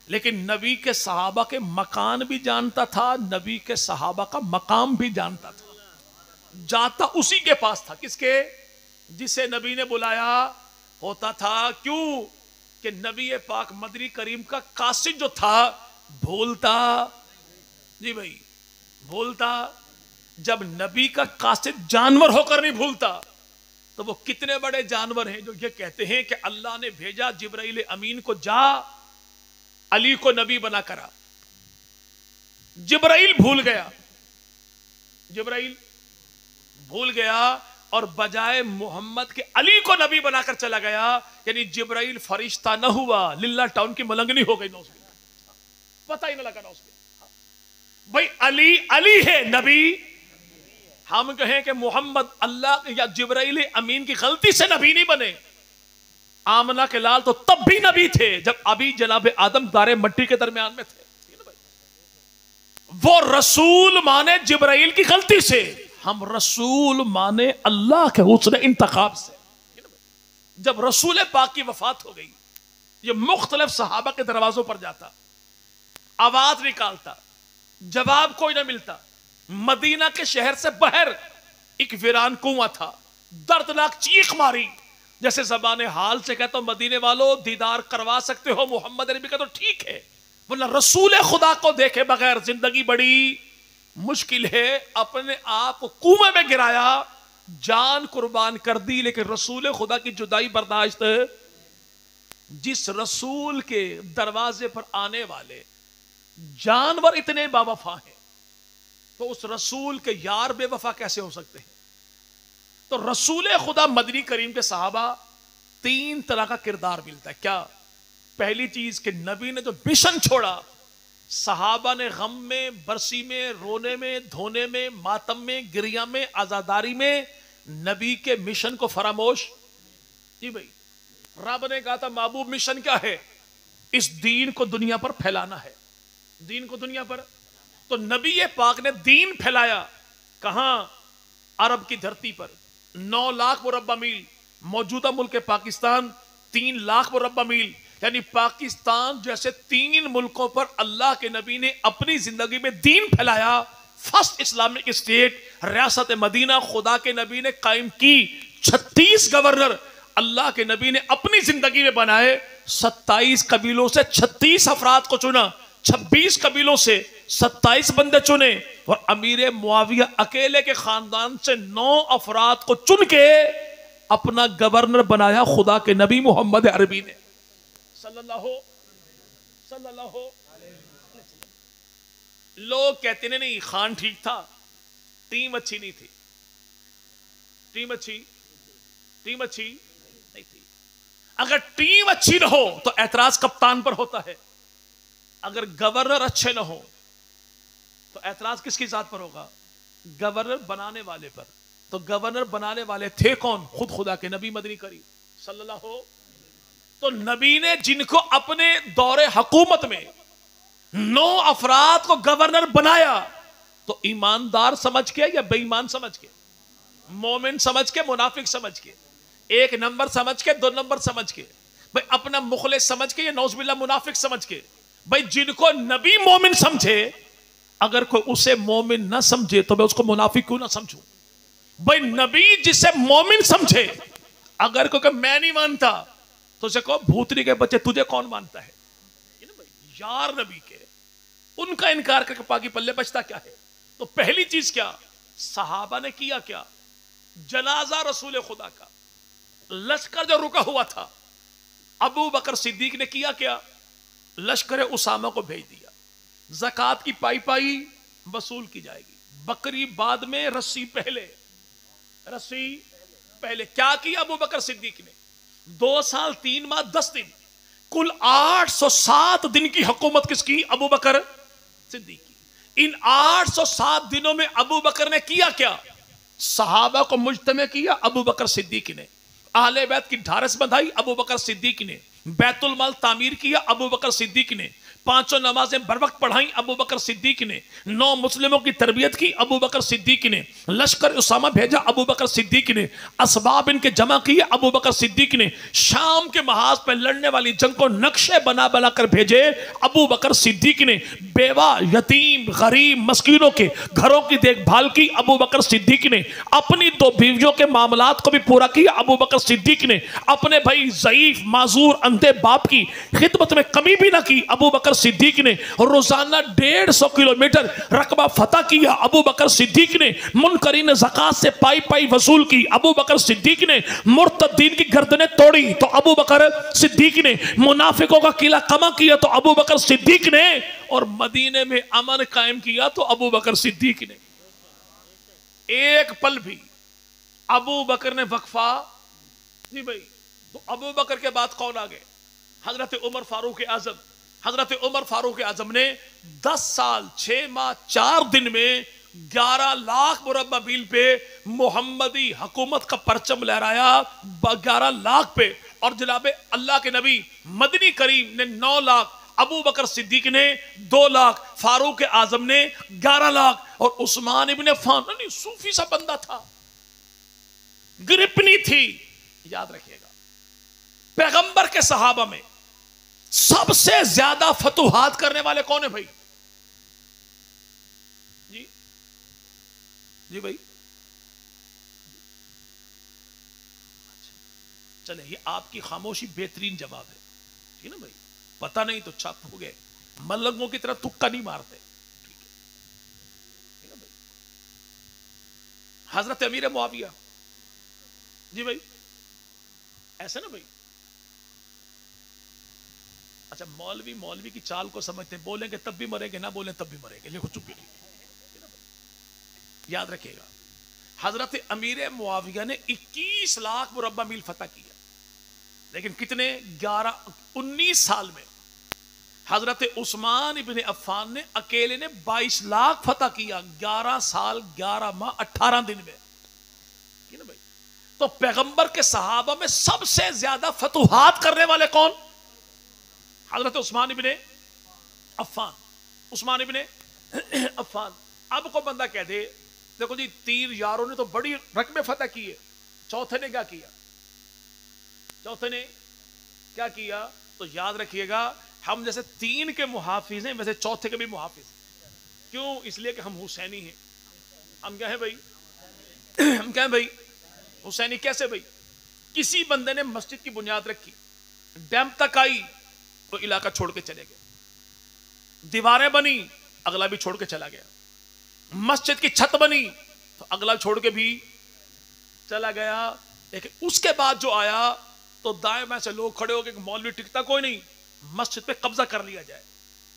لیکن نبی کے صحابہ کے مکان بھی جانتا تھا, نبی کے صحابہ کا مقام بھی جانتا تھا. جاتا اسی کے پاس تھا. کس کے؟ جسے نبی نے بلایا ہوتا تھا. کیوں کہ نبی پاک مدنی کریم کا قاصد جو تھا بھولتا. جی بھائی بھولتا. جب نبی کا قاصد جانور ہو کر نہیں بھولتا تو وہ کتنے بڑے جانور ہیں جو یہ کہتے ہیں کہ اللہ نے بھیجا جبرائیل امین کو, جا علی کو نبی بنا کرا. جبرائیل بھول گیا, جبرائیل بھول گیا اور بجائے محمد کے علی کو نبی بنا کر چلا گیا. یعنی جبرائیل فرشتہ نہ ہوا, للہ ٹاؤن کی ملنگنی ہو گئی. پتہ ہی نہ لگا نا اس کو. بھائی علی علی ہے, نبی ہم کہیں کہ محمد اللہ یا جبرائیل امین کی غلطی سے نبی نہیں بنے. آمنہ کے لال تو تب بھی نبی تھے جب ابھی جناب آدم دار مٹی کے درمیان میں تھے. وہ رسول مانے جبرائیل کی غلطی سے، ہم رسول مانے اللہ کے حسن انتخاب سے۔ جب رسول پاک کی وفات ہو گئی، یہ مختلف صحابہ کے دروازوں پر جاتا، آواز نکالتا، جواب کوئی نہ ملتا۔ مدینہ کے شہر سے باہر ایک ویران کنواں تھا، دردناک چیخ ماری، جیسے زبان حال سے کہتا ہوں مدینے والوں دیدار کروا سکتے ہو محمد نبی کا تو ٹھیک ہے، ورنہ رسول خدا کو دیکھے بغیر زندگی بڑی مشکل ہے۔ اپنے آپ کو کنویں میں گرایا، جان قربان کر دی، لیکن رسول خدا کی جدائی برداشت۔ جس رسول کے دروازے پر آنے والے جانور اتنے باوفا ہیں، تو اس رسول کے یار بے وفا کیسے ہو سکتے ہیں؟ تو رسول خدا مدنی کریم کے صحابہ تین طرح کا کردار ملتا ہے۔ کیا؟ پہلی چیز کہ نبی نے جو مشن چھوڑا، صحابہ نے غم میں، برسی میں، رونے میں، دھونے میں، ماتم میں، گریہ میں، عزاداری میں نبی کے مشن کو فراموش۔ جی بھائی، رب نے کہا تھا محبوب مشن کیا ہے؟ اس دین کو دنیا پر پھیلانا ہے، دین کو دنیا پر۔ تو نبی پاک نے دین پھیلایا کہاں؟ عرب کی دھرتی پر 9 لاکھ مربع میل، موجودہ ملک پاکستان 3 لاکھ مربع میل، یعنی پاکستان جیسے 3 ملکوں پر اللہ کے نبی نے اپنی زندگی میں دین پھیلایا۔ فرسٹ اسلامک اسٹیٹ ریاست مدینہ خدا کے نبی نے قائم کی۔ 36 گورنر اللہ کے نبی نے اپنی زندگی میں بنائے۔ 27 قبیلوں سے 36 افراد کو چنا، 26 قبیلوں سے 27 بندے چنے، اور امیر معاویہ اکیلے کے خاندان سے 9 افراد کو چن کے اپنا گورنر بنایا خدا کے نبی محمد عربی نے صلی اللہ علیہ وسلم۔ لوگ کہتے ہیں نہیں خان ٹھیک تھا، ٹیم اچھی نہیں تھی، ٹیم اچھی نہیں تھی۔ اگر ٹیم اچھی نہ ہو تو اعتراض کپتان پر ہوتا ہے، اگر گورنر اچھے نہ ہو تو اعتراض کس کی ذات پر ہوگا؟ گورنر بنانے والے پر۔ تو گورنر بنانے والے تھے کون؟ خود خدا کے نبی مدنی کریم صلی اللہ علیہ وسلم۔ تو نبی نے جن کو اپنے دور حکومت میں 9 افراد کو گورنر بنایا، تو ایماندار سمجھ کے یا بے ایمان سمجھ کے، مومن سمجھ کے، منافق سمجھ کے، 1 نمبر سمجھ کے، 2 نمبر سمجھ کے، بھئی اپنا مخلص سمجھ کے یا نعوذ باللہ منافق سمجھ کے؟ بھئی جن کو نبی مومن سمجھے، اگر کوئی اسے مومن نہ سمجھے تو میں اس کو منافق کیوں نہ سمجھوں؟ بھئی نبی جسے مومن سمجھے، اگر کوئی کہ میں نہیں مانتا تو اسے کہو بھوتنی کے بچے تجھے کون مانتا ہے؟ یار نبی کے، ان کا انکار کر کے پاکی پلے بچتا کیا ہے؟ تو پہلی چیز کیا؟ صحابہ نے کیا کیا؟ جنازہ رسول خدا کا، لشکر جو رکا ہوا تھا، ابو بکر صدیق نے کیا کیا؟ لشکر اسامہ کو بھیج دیا، زکوٰۃ کی پائی وصول کی جائے گی، بکری بعد میں، رسی پہلے۔ کیا کیا ابو بکر صدیق نے؟ 2 سال 3 ماہ 10 دن، کل 807 دن کی حکومت کس کی؟ ابو بکر صدیق کی۔ ان 807 دنوں میں ابو بکر نے کیا کیا؟ صحابہ کو مجتمع کیا ابو بکر صدیق نے، اہل بیت کی ڈھارس بندھائی ابو بکر صدیق نے، بیت المال تعمیر کیا ابو بکر صدیق نے، 5 نمازیں بر وقت پڑھائیں ابو بکر صدیق نے، 9 مسلموں کی تربیت کی ابو بکر صدیق نے، لشکر اسامہ بھیجا ابو بکر صدیق نے، اسباب ان کے جمع کیے ابو بکر صدیق نے، شام کے محاذ پہ لڑنے والی جنگ کو نقشے بنا بنا کر بھیجے ابو بکر صدیق نے، بیوہ، یتیم، غریب، مسکینوں کے گھروں کی دیکھ بھال کی ابو بکر صدیق نے، اپنی 2 بیویوں کے معاملات کو بھی پورا کیا ابو بکر صدیق نے، اپنے بھائی ضعیف، معذور، اندھے باپ کی خدمت میں کمی بھی نہ کی ابو بکر صدیق نے، روزانہ 150 کلومیٹر رقبہ فتح کیا ابو بکر صدیق نے، منکرین زکوٰۃ سے پائی وصول کی ابو بکر صدیق نے، مرتدین کی گردنیں توڑی تو ابو بکر صدیق نے، منافقوں کا قلعہ قمع کیا تو ابو بکر صدیق نے، اور مدینے میں امن قائم کیا تو ابو بکر صدیق نے۔ ایک پل بھی ابو بکر نے وقفہ جی بھائی۔ تو ابو بکر کے بعد کون آگے؟ حضرت عمر فاروق اعظم۔ حضرت عمر فاروق اعظم نے 10 سال 6 ماہ 4 دن میں 11 لاکھ مربع میل پہ محمدی حکومت کا پرچم لہرایا، 11 لاکھ پہ، اور جناب اللہ کے نبی مدنی کریم نے 9 لاکھ ابو بکر صدیق نے 2 لاکھ، فاروق اعظم نے 11 لاکھ، اور عثمان ابن عفان نہیں صوفی سا بندہ تھا، گرپ نہیں تھی. یاد رکھیے گا پیغمبر کے صحابہ میں سب سے زیادہ فتوحات کرنے والے کون ہیں بھائی؟ جی جی بھائی، چلے یہ آپ کی خاموشی بہترین جواب ہے، ٹھیک ہے نا بھائی؟ پتہ نہیں تو چپ ہو گئے، ملنگوں کی طرح تکا نہیں مارتے، ٹھیک ہے نا بھائی؟ حضرت امیر معاویہ، جی بھائی ایسے نا بھائی. اچھا مولوی کی چال کو سمجھتے ہیں، بولیں گے تب بھی مریں گے، نہ بولیں تب بھی مریں گے، لیکن چپ بھی نہیں. یاد رکھیے گا حضرت امیر معاویہ نے 21 لاکھ مربع میل فتح کیا، لیکن کتنے؟ 19 سال میں. حضرت عثمان ابن عفان نے اکیلے نے 22 لاکھ فتح کیا، 11 سال 11 ماہ 18 دن میں. ٹھیک ہے نا بھائی؟ تو پیغمبر کے صحابہ میں سب سے زیادہ فتوحات کرنے والے کون؟ حضرت عثمان ابن عفان. عثمان ابن عفان. اب کو بندہ کہہ دے دیکھو جی 3 یاروں نے تو بڑی رقمیں فتح کی ہے، چوتھے نے کیا کیا؟ چوتھے نے کیا کیا؟ تو یاد رکھیے گا ہم جیسے 3 کے محافظ ہیں ویسے چوتھے کے بھی محافظ ہیں. کیوں؟ اس لیے کہ ہم حسینی ہیں. ہم کیا ہیں بھائی؟ ہم کیا ہیں بھائی؟ حسینی. کیسے بھائی؟ کسی بندے نے مسجد کی بنیاد رکھی، ڈیم تک آئی تو علاقہ چھوڑ کے چلے گئے، دیواریں بنی اگلا بھی چھوڑ کے چلا گیا، مسجد کی چھت بنی تو اگلا چھوڑ کے بھی چلا گیا. لیکن اس کے بعد جو آیا تو دائیں بائیں سے لوگ کھڑے ہو گئے کہ مولوی ٹکتا کوئی نہیں، مسجد پہ قبضہ کر لیا جائے.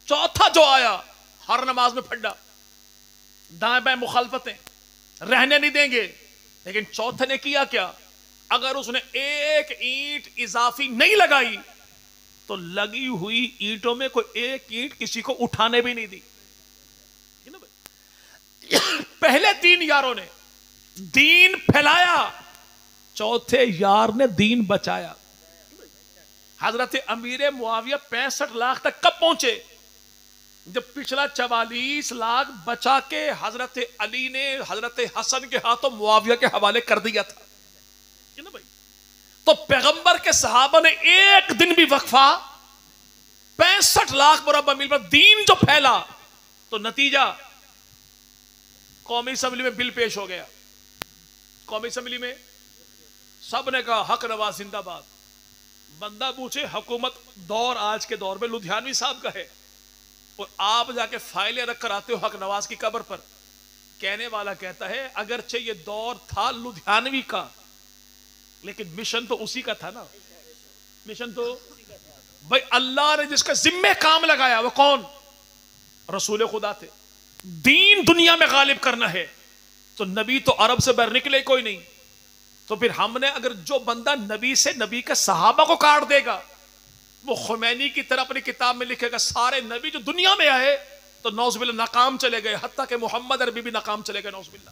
چوتھا جو آیا ہر نماز میں پھڈا، دائیں بائیں مخالفتیں، رہنے نہیں دیں گے. لیکن چوتھے نے کیا کیا؟ اگر اس نے ایک اینٹ اضافی نہیں لگائی تو لگی ہوئی اینٹوں میں کوئی ایک اینٹ کسی کو اٹھانے بھی نہیں دی. پہلے 3 یاروں نے دین پھیلایا، چوتھے یار نے دین بچایا. حضرت امیر معاویہ 65 لاکھ تک کب پہنچے؟ جب پچھلا 44 لاکھ بچا کے حضرت علی نے حضرت حسن کے ہاتھوں معاویہ کے حوالے کر دیا تھا. تو پیغمبر کے صحابہ نے ایک دن بھی وقفہ 65 لاکھ مربع میل پر دین جو پھیلا، تو نتیجہ قومی اسمبلی میں بل پیش ہو گیا. قومی اسمبلی میں سب نے کہا حق نواز زندہ باد. بندہ پوچھے حکومت دور آج کے دور میں لدھیانوی صاحب کا ہے، اور آپ جا کے فائلیں رکھ کر آتے ہو حق نواز کی قبر پر. کہنے والا کہتا ہے اگرچہ یہ دور تھا لدھیانوی کا، لیکن مشن تو اسی کا تھا نا. مشن تو بھائی اللہ نے جس کا ذمہ کام لگایا وہ کون؟ رسول خدا تھے. دین دنیا میں غالب کرنا ہے تو نبی تو عرب سے بر نکلے کوئی نہیں. تو پھر ہم نے اگر جو بندہ نبی سے نبی کے صحابہ کو کاٹ دے گا، وہ خمینی کی طرح اپنی کتاب میں لکھے گا سارے نبی جو دنیا میں آئے تو نعوذ باللہ ناکام چلے گئے، حتیٰ کہ محمد عربی بھی ناکام چلے گئے نعوذ باللہ.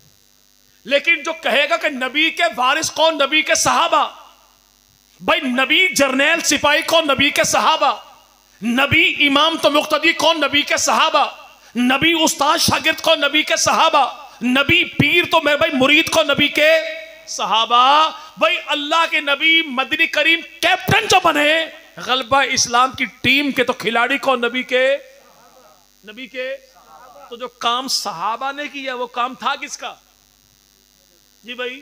لیکن جو کہے گا کہ نبی کے وارث کون؟ نبی کے صحابہ. بھائی نبی جرنیل سپاہی کون؟ نبی کے صحابہ. نبی امام تو مقتدی کون؟ نبی کے صحابہ. نبی استاد شاگرد کو؟ نبی کے صحابہ. نبی پیر تو میں بھائی مرید کو؟ نبی کے صحابہ. بھائی اللہ کے نبی مدنی کریم کیپٹن جو بنے غلبہ اسلام کی ٹیم کے، تو کھلاڑی کو؟ نبی کے. نبی کے. تو جو کام صحابہ نے کیا وہ کام تھا کس کا؟ جی بھائی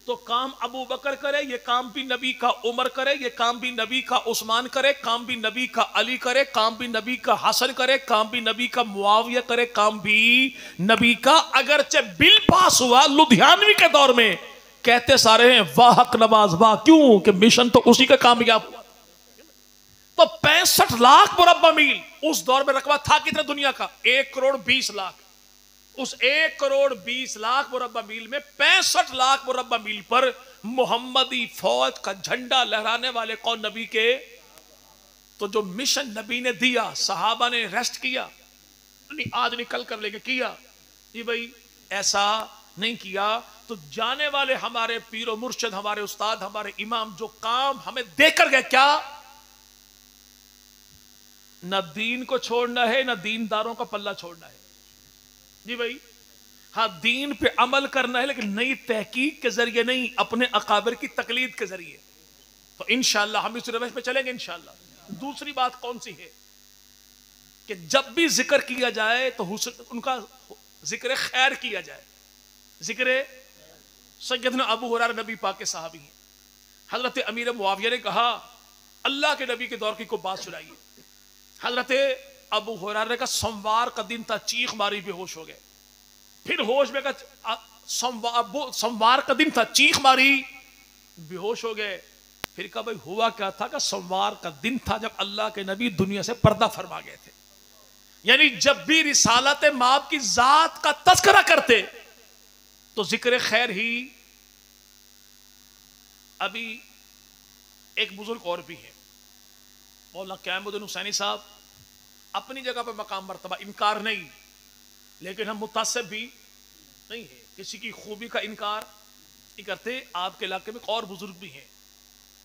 تو کام ابو بکر کرے یہ کام بھی نبی کا، عمر کرے یہ کام بھی نبی کا، عثمان کرے کام بھی نبی کا، علی کرے کام بھی نبی کا، حسن کرے کام بھی نبی کا، معاویہ کرے کام بھی نبی کا. اگرچہ بل پاس ہوا لدھیانوی کے دور میں، کہتے سارے ہیں واہ حق نواز واہ، کیوں کہ مشن تو اسی کا کامیاب ہوا. تو 65 لاکھ مربع میل اس دور میں رقبہ تھا کتنا دنیا کا؟ 1 کروڑ 20 لاکھ. اس 1 کروڑ 20 لاکھ مربع میل میں 65 لاکھ مربع میل پر محمدی فوج کا جھنڈا لہرانے والے کون؟ نبی کے. تو جو مشن نبی نے دیا صحابہ نے ریسٹ کیا، آج نکل کر لے کے کیا. جی بھائی ایسا نہیں کیا. تو جانے والے ہمارے پیر و مرشد، ہمارے استاد، ہمارے امام جو کام ہمیں دے کر گئے، کیا نہ دین کو چھوڑنا ہے، نہ دینداروں کا پلہ چھوڑنا ہے. جی بھائی، ہاں دین پہ عمل کرنا ہے لیکن نئی تحقیق کے ذریعے نہیں، اپنے اکابر کی تقلید کے ذریعے. تو انشاءاللہ ہم اس روش پہ چلیں گے انشاءاللہ. دوسری بات کون سی ہے کہ جب بھی ذکر کیا جائے تو ان کا ذکر خیر کیا جائے. ذکر سیدنا ابو ہریرہ نبی پاک کے صحابی ہیں. حضرت امیر معاویہ نے کہا اللہ کے نبی کے دور کی کوئی بات سنائیے. حضرت ابو ہریرہ نے کہا سوموار کا دن تھا، چیخ ماری بے ہوش ہو گئے. پھر ہوش میں کہا سوموار کا دن تھا، چیخ ماری بے ہوش ہو گئے. پھر کہا بھائی ہوا کیا تھا؟ کہ سوموار کا دن تھا جب اللہ کے نبی دنیا سے پردہ فرما گئے تھے. یعنی جب بھی رسالت مآب کی ذات کا تذکرہ کرتے تو ذکر خیر ہی. ابھی ایک بزرگ اور بھی ہے مولانا قیام الدین حسینی صاحب، اپنی جگہ پہ مقام مرتبہ، انکار نہیں، لیکن ہم متعصب بھی نہیں ہیں، کسی کی خوبی کا انکار نہیں کرتے. آپ کے علاقے میں اور بزرگ بھی ہیں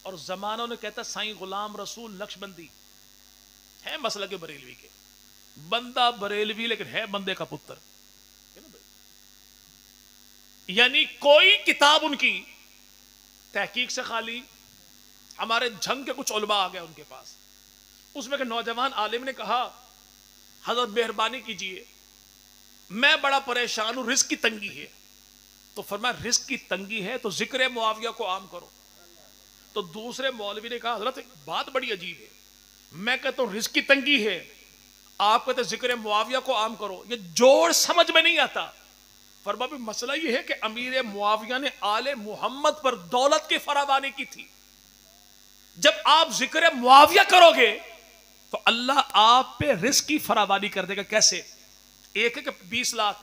اور زمانوں نے کہتا سائیں غلام رسول نقشبندی ہے مسلک بریلوی کے، بندہ بریلوی لیکن ہے بندے کا پتر. یعنی کوئی کتاب ان کی تحقیق سے خالی. ہمارے جھنگ کے کچھ علماء آ گئے ان کے پاس، اس میں کہ نوجوان عالم نے کہا حضرت مہربانی کیجئے میں بڑا پریشان ہوں، رزق کی تنگی ہے. تو فرمایا رزق کی تنگی ہے تو ذکر معاویہ کو عام کرو. تو دوسرے مولوی نے کہا حضرت بات بڑی عجیب ہے، میں کہتا ہوں رزق کی تنگی ہے، آپ کہتے ذکر معاویہ کو عام کرو، یہ جوڑ سمجھ میں نہیں آتا. فرمایا بھی مسئلہ یہ ہے کہ امیر معاویہ نے آل محمد پر دولت کی فراوانی کی تھی. جب آپ ذکر معاویہ کرو گے تو اللہ آپ پہ رزق کی فراوانی کر دے گا. کیسے؟ ایک ہے کہ 20 لاکھ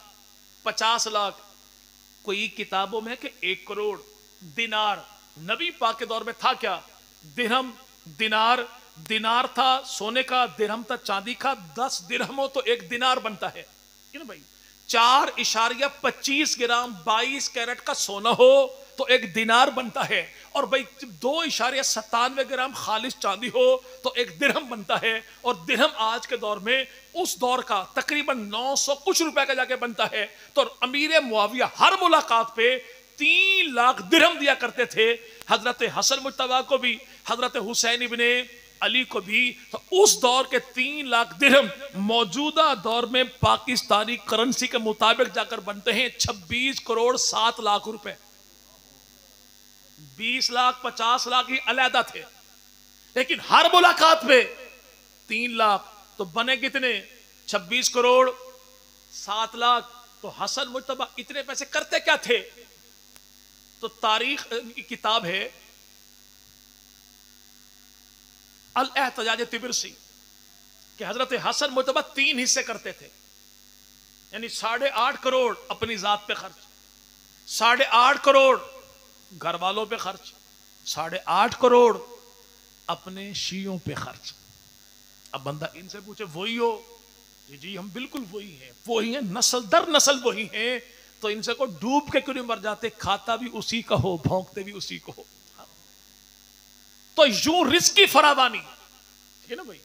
50 لاکھ، کوئی کتابوں میں کہ 1 کروڑ دینار. نبی پاک کے دور میں تھا کیا؟ درہم دینار، دینار تھا سونے کا، درہم تھا چاندی کا. 10 درہم ہو تو 1 دینار بنتا ہے نا بھائی. 4.25 گرام 22 کیرٹ کا سونا ہو تو 1 دینار بنتا ہے. اور بھائی 2.97 گرام خالص چاندی ہو تو 1 درہم بنتا ہے. اور درہم آج کے دور میں اس دور کا تقریباً 900 کچھ روپے کا جا کے بنتا ہے. تو امیر معاویہ ہر ملاقات پہ 3 لاکھ درہم دیا کرتے تھے. حضرت حسن مجتبیٰ کو بھی، حضرت حسین ابن علی کو بھی. تو اس دور کے 3 لاکھ درہم موجودہ دور میں پاکستانی کرنسی کے مطابق جا کر بنتے ہیں 26 کروڑ 7 لاکھ روپے. 20 لاکھ 50 لاکھ ہی علیحدہ تھے، لیکن ہر ملاقات پہ 3 لاکھ تو بنے کتنے؟ 26 کروڑ 7 لاکھ. تو حسن مجتبیٰ اتنے پیسے کرتے کیا تھے؟ تو تاریخ کی کتاب ہے الاحتجاج طبرسی کہ حضرت حسن مجتبیٰ 3 حصے کرتے تھے. یعنی 8.5 کروڑ اپنی ذات پہ خرچ، 8.5 کروڑ گھر والوں پہ خرچ، 8.5 کروڑ اپنے شیعوں پہ خرچ. اب بندہ ان سے پوچھے وہی ہو؟ جی ہم بالکل وہی ہیں نسل در نسل وہی ہیں. تو ان سے کو ڈوب کے کیوں نہیں مر جاتے؟ کھاتا بھی اسی کا ہو، بھونکتے بھی اسی کو ہو. تو یوں رزق کی فراوانی ٹھیک ہے نا بھائی.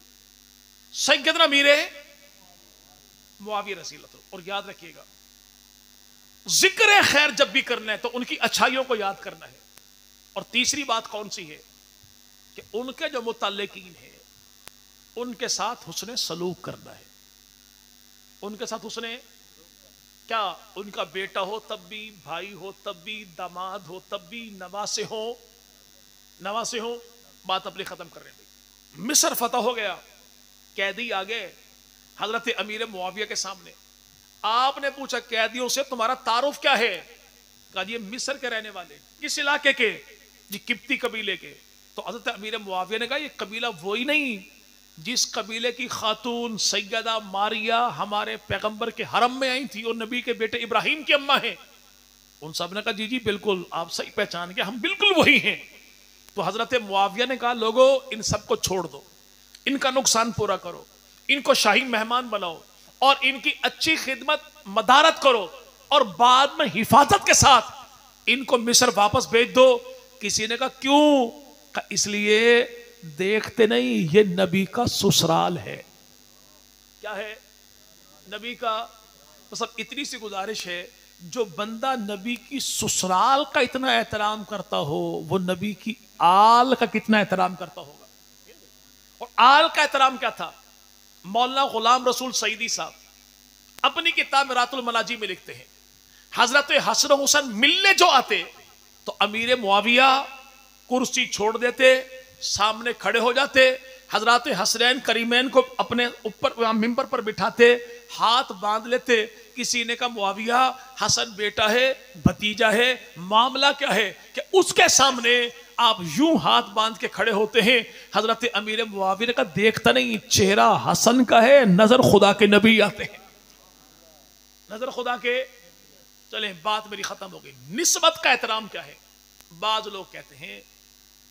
سیدنا امیر معاویہ رضی اللہ عنہ. اور یاد رکھیے گا ذکر خیر جب بھی کرنا ہے تو ان کی اچھائیوں کو یاد کرنا ہے. اور تیسری بات کون سی ہے کہ ان کے جو متعلقین ہیں ان کے ساتھ حسن سلوک کرنا ہے. ان کے ساتھ حسن کیا؟ ان کا بیٹا ہو تب بھی، بھائی ہو تب بھی، داماد ہو تب بھی، نواسے ہو. بات اپنی ختم کر رہے ہیں. مصر فتح ہو گیا، قیدی آ گئے حضرت امیر معاویہ کے سامنے. آپ نے پوچھا قیدیوں سے تمہارا تعارف کیا ہے؟ کہا جی مصر کے رہنے والے. کس علاقے کے؟ جی قبطی قبیلے کے. تو حضرت امیر معاویہ نے کہا یہ قبیلہ وہی نہیں جس قبیلے کی خاتون سیدہ ماریہ ہمارے پیغمبر کے حرم میں آئی تھی اور نبی کے بیٹے ابراہیم کی اماں ہیں. ان سب نے کہا جی بالکل آپ صحیح پہچان گئے، ہم بالکل وہی ہیں. تو حضرت معاویہ نے کہا لوگو ان سب کو چھوڑ دو، ان کا نقصان پورا کرو، ان کو شاہی مہمان بناؤ اور ان کی اچھی خدمت مدارت کرو اور بعد میں حفاظت کے ساتھ ان کو مصر واپس بھیج دو. کسی نے کہا کیوں؟ کہا اس لیے دیکھتے نہیں یہ نبی کا سسرال ہے. کیا ہے؟ نبی کا. بس اب اتنی سی گزارش ہے، جو بندہ نبی کی سسرال کا اتنا احترام کرتا ہو وہ نبی کی آل کا کتنا احترام کرتا ہوگا. اور آل کا احترام کیا تھا؟ مولانا غلام رسول سعیدی صاحب اپنی کتاب میرات المناجی میں لکھتے ہیں، حضرت حسن و حسین ملنے جو آتے تو امیر معاویہ کرسی چھوڑ دیتے، سامنے کھڑے ہو جاتے، حضرات حسنین کریمین کو اپنے اوپر ممبر پر بٹھاتے، ہاتھ باندھ لیتے. کسی نے کہا معاویہ حسن بیٹا ہے، بھتیجا ہے، معاملہ کیا ہے کہ اس کے سامنے آپ یوں ہاتھ باندھ کے کھڑے ہوتے ہیں. حضرت امیر معاویہ نے کہا دیکھتا نہیں چہرہ حسن کا ہے، نظر خدا کے نبی آتے ہیں، نظر خدا کے. چلیں بات میری ختم ہو گئی. نسبت کا احترام کیا ہے؟ بعض لوگ کہتے ہیں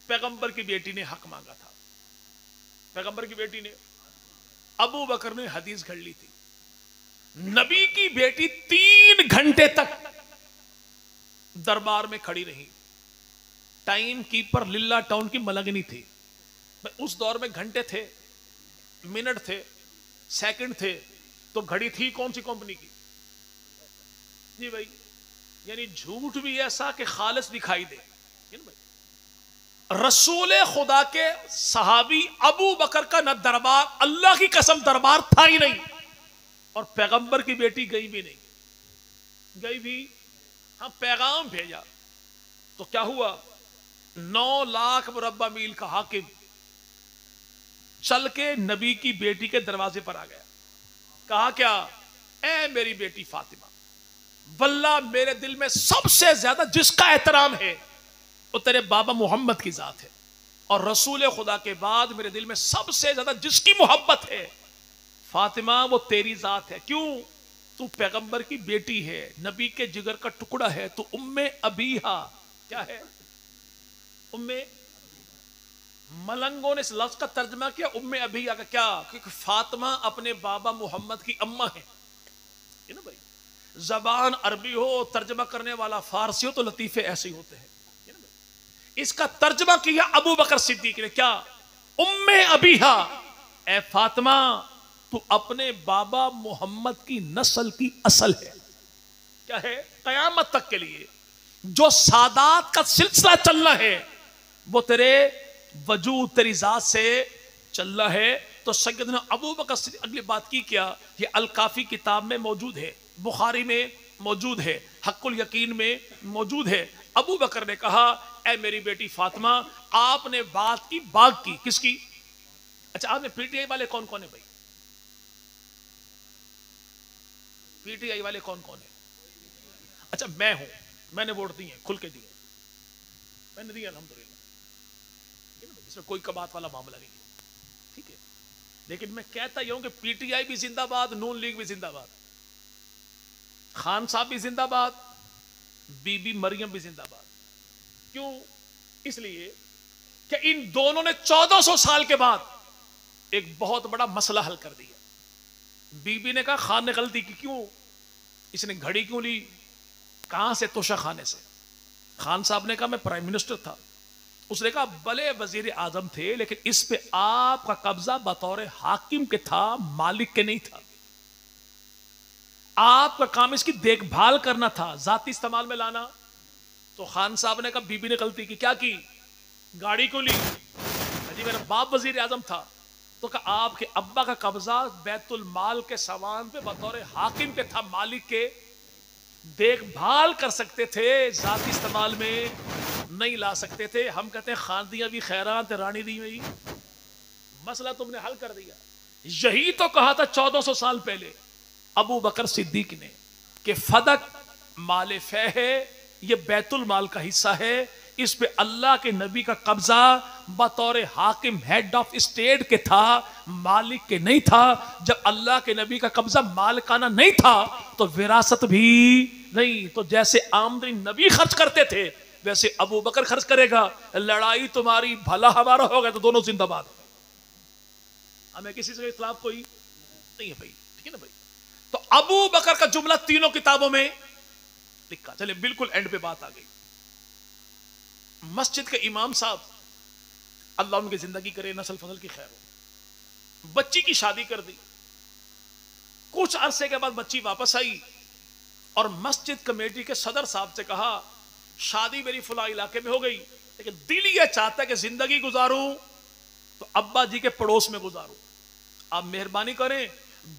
پیغمبر کی بیٹی نے حق مانگا تھا، پیغمبر کی بیٹی نے، ابو بکر نے حدیث گھڑ لی تھی، نبی کی بیٹی 3 گھنٹے تک دربار میں کھڑی رہی. ٹائم کیپر للہ ٹاؤن کی ملنگنی تھی. اس دور میں گھنٹے تھے، منٹ تھے، سیکنڈ تھے، تو گھڑی تھی کون سی کمپنی کی؟ جی بھائی، یعنی جھوٹ بھی ایسا کہ خالص دکھائی دے. رسول خدا کے صحابی ابو بکر کا نہ دربار، اللہ کی قسم دربار تھا ہی نہیں، اور پیغمبر کی بیٹی گئی بھی نہیں. گئی بھی ہاں پیغام بھیجا تو کیا ہوا؟ 9 لاکھ مربع میل کا حاکم چل کے نبی کی بیٹی کے دروازے پر آ گیا. کہا کیا؟ اے میری بیٹی فاطمہ، واللہ میرے دل میں سب سے زیادہ جس کا احترام ہے وہ تیرے بابا محمد کی ذات ہے، اور رسول خدا کے بعد میرے دل میں سب سے زیادہ جس کی محبت ہے فاطمہ وہ تیری ذات ہے. کیوں؟ تو پیغمبر کی بیٹی ہے، نبی کے جگر کا ٹکڑا ہے، تو ام ابیہا کیا ہے؟ ام. ملنگوں نے اس لفظ کا ترجمہ کیا ام ابیہا کا. کیا؟ کیونکہ فاطمہ اپنے بابا محمد کی اماں ہے نا بھائی. زبان عربی ہو، ترجمہ کرنے والا فارسی ہو، تو لطیفے ایسے ہی ہوتے ہیں. اس کا ترجمہ کیا ابو بکر صدیق نے. کیا؟ ام ابیہا، اے فاطمہ تو اپنے بابا محمد کی نسل کی اصل ہے. کیا ہے؟ قیامت تک کے لیے جو سادات کا سلسلہ چلنا ہے وہ تیرے وجود تیری ذات سے چلنا ہے. تو سیدنا ابو بکر صدیق اگلی بات کی کیا؟ یہ الکافی کتاب میں موجود ہے، بخاری میں موجود ہے، حق الیقین میں موجود ہے. ابو بکر نے کہا اے میری بیٹی فاطمہ، آپ نے بات کی باغ کی. کس کی؟ اچھا آپ نے پی ٹی آئی والے کون کون ہیں بھائی؟ پی ٹی آئی والے کون کون ہیں؟ اچھا میں ہوں، میں نے ووٹ دیے، کھل کے دیے، میں نے دیے الحمدللہ، اس میں کوئی کبات والا معاملہ نہیں ہے. ٹھیک ہے، لیکن میں کہتا یہ ہوں کہ پی ٹی آئی بھی زندہ باد، نون لیگ بھی زندہ باد، خان صاحب بھی زندہ باد، بی بی مریم بھی زندہ باد. کیوں؟ اس لیے کہ ان دونوں نے 1400 سال کے بعد ایک بہت بڑا مسئلہ حل کر دیا. بی بی نے کہا خان نے غلطی کی. کیوں؟ اس نے گھڑی کیوں لی؟ کہاں سے؟ توشہ خانے سے. خان صاحب نے کہا میں پرائم منسٹر تھا. اس نے کہا بلے وزیر اعظم تھے، لیکن اس پہ آپ کا قبضہ بطور حاکم کے تھا، مالک کے نہیں تھا. آپ کا کام اس کی دیکھ بھال کرنا تھا، ذاتی استعمال میں لانا. تو خان صاحب نے کہا بی بی نے غلطی کی. کیا کی؟ گاڑی کو لی. جی میرا باپ وزیر اعظم تھا. تو کہا آپ کے ابا کا قبضہ بیت المال کے سامان پہ بطور حاکم کے تھا، مالک کے، دیکھ بھال کر سکتے تھے، ذاتی استعمال میں نہیں لا سکتے تھے. ہم کہتے ہیں خاندیاں بھی خیرات رانی دی ہوئی، مسئلہ تم نے حل کر دیا. یہی تو کہا تھا 1400 سال پہلے ابو بکر صدیق نے کہ فدق مال فہ ہے، یہ بیت المال کا حصہ ہے، اس پہ اللہ کے نبی کا قبضہ بطور حاکم ہیڈ آف اسٹیٹ کے تھا، مالک کے نہیں تھا. جب اللہ کے نبی کا قبضہ مالکانہ نہیں تھا تو وراثت بھی نہیں. تو جیسے آمدنی نبی خرچ کرتے تھے ویسے ابو بکر خرچ کرے گا. لڑائی تمہاری بھلا ہمارا ہوگا تو دونوں زندہ باد. ہمیں کسی سے اختلاف کوئی نہیں ہے بھائی، ٹھیک ہے نا بھائی. تو ابو بکر کا جملہ تینوں کتابوں میں لکھا. چلے بالکل اینڈ پہ بات آ گئی. مسجد کے امام صاحب اللہ ان کی زندگی کرے، نسل فضل کی خیر ہو، بچی کی شادی کر دی. کچھ عرصے کے بعد بچی واپس آئی اور مسجد کمیٹی کے صدر صاحب سے کہا شادی میری فلاں علاقے میں ہو گئی لیکن دل یہ چاہتا ہے کہ زندگی گزاروں تو ابا جی کے پڑوس میں گزاروں، آپ مہربانی کریں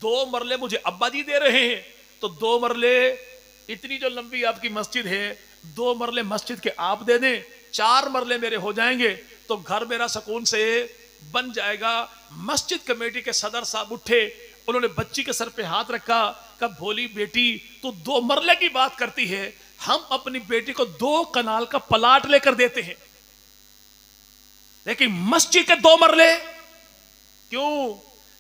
2 مرلے مجھے ابا جی دے رہے ہیں تو 2 مرلے، اتنی جو لمبی آپ کی مسجد ہے 2 مرلے مسجد کے آپ دے دیں، 4 مرلے میرے ہو جائیں گے تو گھر میرا سکون سے بن جائے گا۔ مسجد کمیٹی کے صدر صاحب اٹھے، انہوں نے بچی کے سر پہ ہاتھ رکھا، کہا بھولی بیٹی تو 2 مرلے کی بات کرتی ہے، ہم اپنی بیٹی کو 2 کنال کا پلاٹ لے کر دیتے ہیں، لیکن مسجد کے 2 مرلے کیوں؟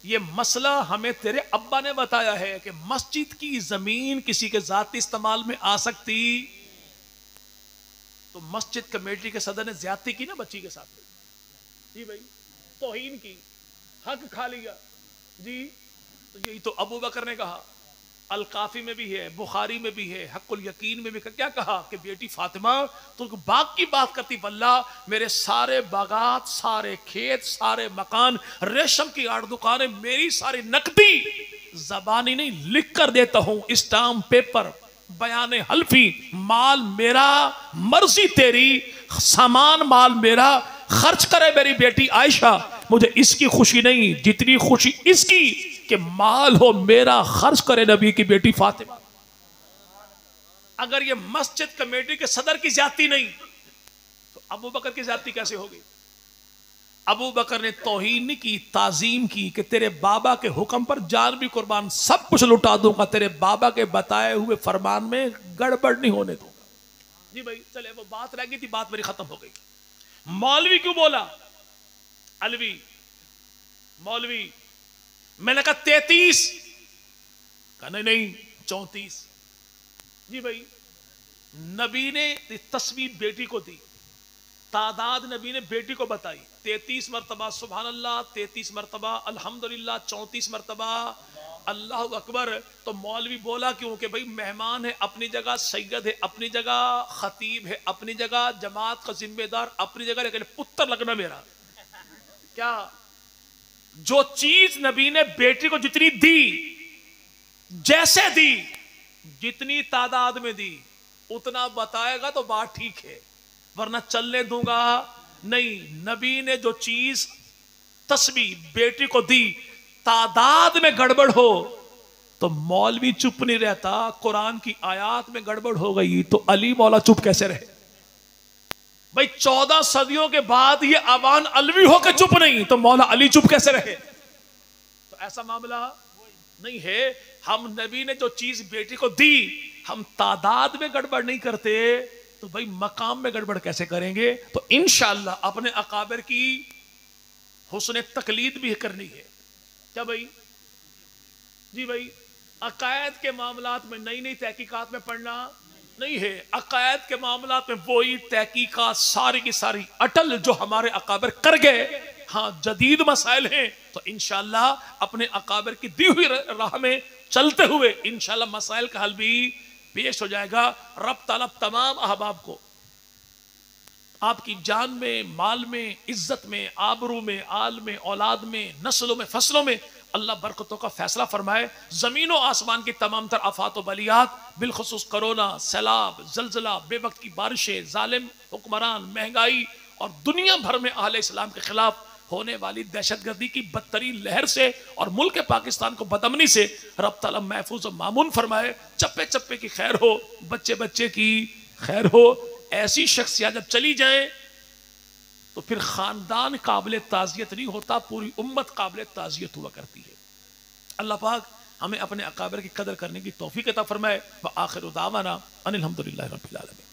یہ مسئلہ ہمیں تیرے ابا نے بتایا ہے کہ مسجد کی زمین کسی کے ذاتی استعمال میں آ سکتی، تو مسجد کمیٹی کے صدر نے زیادتی کی نا بچی کے ساتھ، جی بھائی توہین کی، حق کھا لیا جی، تو یہی تو ابو بکر نے کہا، الکافی میں بھی ہے، بخاری میں بھی ہے، حق الیقین میں بھی کیا کہا کہ بیٹی فاطمہ تو باغ کی بات کرتی، واللہ میرے سارے باغات، سارے کھیت، سارے مکان، ریشم کی 8 دکانیں، میری ساری نقدی زبانی نہیں لکھ کر دیتا ہوں، اسٹامپ پیپر، بیان حلفی، مال میرا، مرضی تیری، سامان مال میرا، خرچ کرے میری بیٹی عائشہ، مجھے اس کی خوشی نہیں جتنی خوشی اس کی کہ مال ہو میرا، خرچ کرے نبی کی بیٹی فاطمہ۔ اگر یہ مسجد کمیٹی کے صدر کی زیادتی نہیں تو ابو بکر کی زیادتی کیسے ہوگی؟ ابو بکر نے توہین نہیں کی، تعظیم کی کہ تیرے بابا کے حکم پر جان بھی قربان، سب کچھ لٹا دوں گا، تیرے بابا کے بتائے ہوئے فرمان میں گڑبڑ نہیں ہونے دوں گا۔ جی بھائی چلے وہ بات رہ گئی تھی، بات میری ختم ہو گئی۔ مولوی کیوں بولا؟ علوی مولوی، میں نے کہا 33، کہا نہیں 34۔ جی بھائی نبی نے تسبیح بیٹی کو دی، تعداد نبی نے بیٹی کو بتائی، 33 مرتبہ سبحان اللہ، 33 مرتبہ الحمدللہ، 34 مرتبہ اللہ اکبر۔ تو مولوی بولا کیوں کہ بھائی مہمان ہے اپنی جگہ، سید ہے اپنی جگہ، خطیب ہے اپنی جگہ، جماعت کا ذمہ دار اپنی جگہ، لیکن پتر لگنا میرا۔ کیا جو چیز نبی نے بیٹی کو جتنی دی، جیسے دی، جتنی تعداد میں دی، اتنا بتائے گا تو بات ٹھیک ہے، ورنہ چلنے دوں گا نہیں۔ نبی نے جو چیز تسبیح بیٹی کو دی، تعداد میں گڑبڑ ہو تو مولوی چپ نہیں رہتا، قرآن کی آیات میں گڑبڑ ہو گئی تو علی مولا چپ کیسے رہے؟ بھائی 14 صدیوں کے بعد یہ اوان علوی ہو کے چپ نہیں تو مولا علی چپ کیسے رہے؟ تو ایسا معاملہ نہیں ہے۔ ہم نبی نے جو چیز بیٹی کو دی، ہم تعداد میں گڑبڑ نہیں کرتے تو بھائی مقام میں گڑبڑ کیسے کریں گے؟ تو انشاءاللہ اپنے اکابر کی حسن تقلید بھی کرنی ہے۔ کیا بھائی؟ جی بھائی عقائد کے معاملات میں نئی نئی تحقیقات میں پڑھنا نہیں ہے، عقائد کے معاملات میں وہی تحقیقات ساری کی ساری اٹل جو ہمارے اکابر کر گئے۔ ہاں جدید مسائل ہیں تو انشاءاللہ اپنے اکابر کی دی ہوئی راہ میں چلتے ہوئے انشاءاللہ مسائل کا حل بھی پیش ہو جائے گا۔ رب تعالیٰ تمام احباب کو آپ کی جان میں، مال میں، عزت میں، آبرو میں، آل میں، اولاد میں، نسلوں میں، فصلوں میں اللہ برکتوں کا فیصلہ فرمائے۔ زمین و آسمان کی تمام تر آفات و بلیات، بالخصوص کرونا، سیلاب، زلزلہ، بے وقت کی بارشیں، ظالم حکمران، مہنگائی اور دنیا بھر میں اہل اسلام کے خلاف ہونے والی دہشت گردی کی بدترین لہر سے اور ملک پاکستان کو بدامنی سے رب تعالیٰ محفوظ و مامون فرمائے۔ چپے چپے کی خیر ہو، بچے بچے کی خیر ہو۔ ایسی شخصیات جب چلی جائیں تو پھر خاندان قابل تعزیت نہیں ہوتا، پوری امت قابل تعزیت ہوا کرتی ہے۔ اللہ پاک ہمیں اپنے اکابر کی قدر کرنے کی توفیق عطا فرمائے۔ وآخر دعوانا ان الحمدللہ رب العالمین۔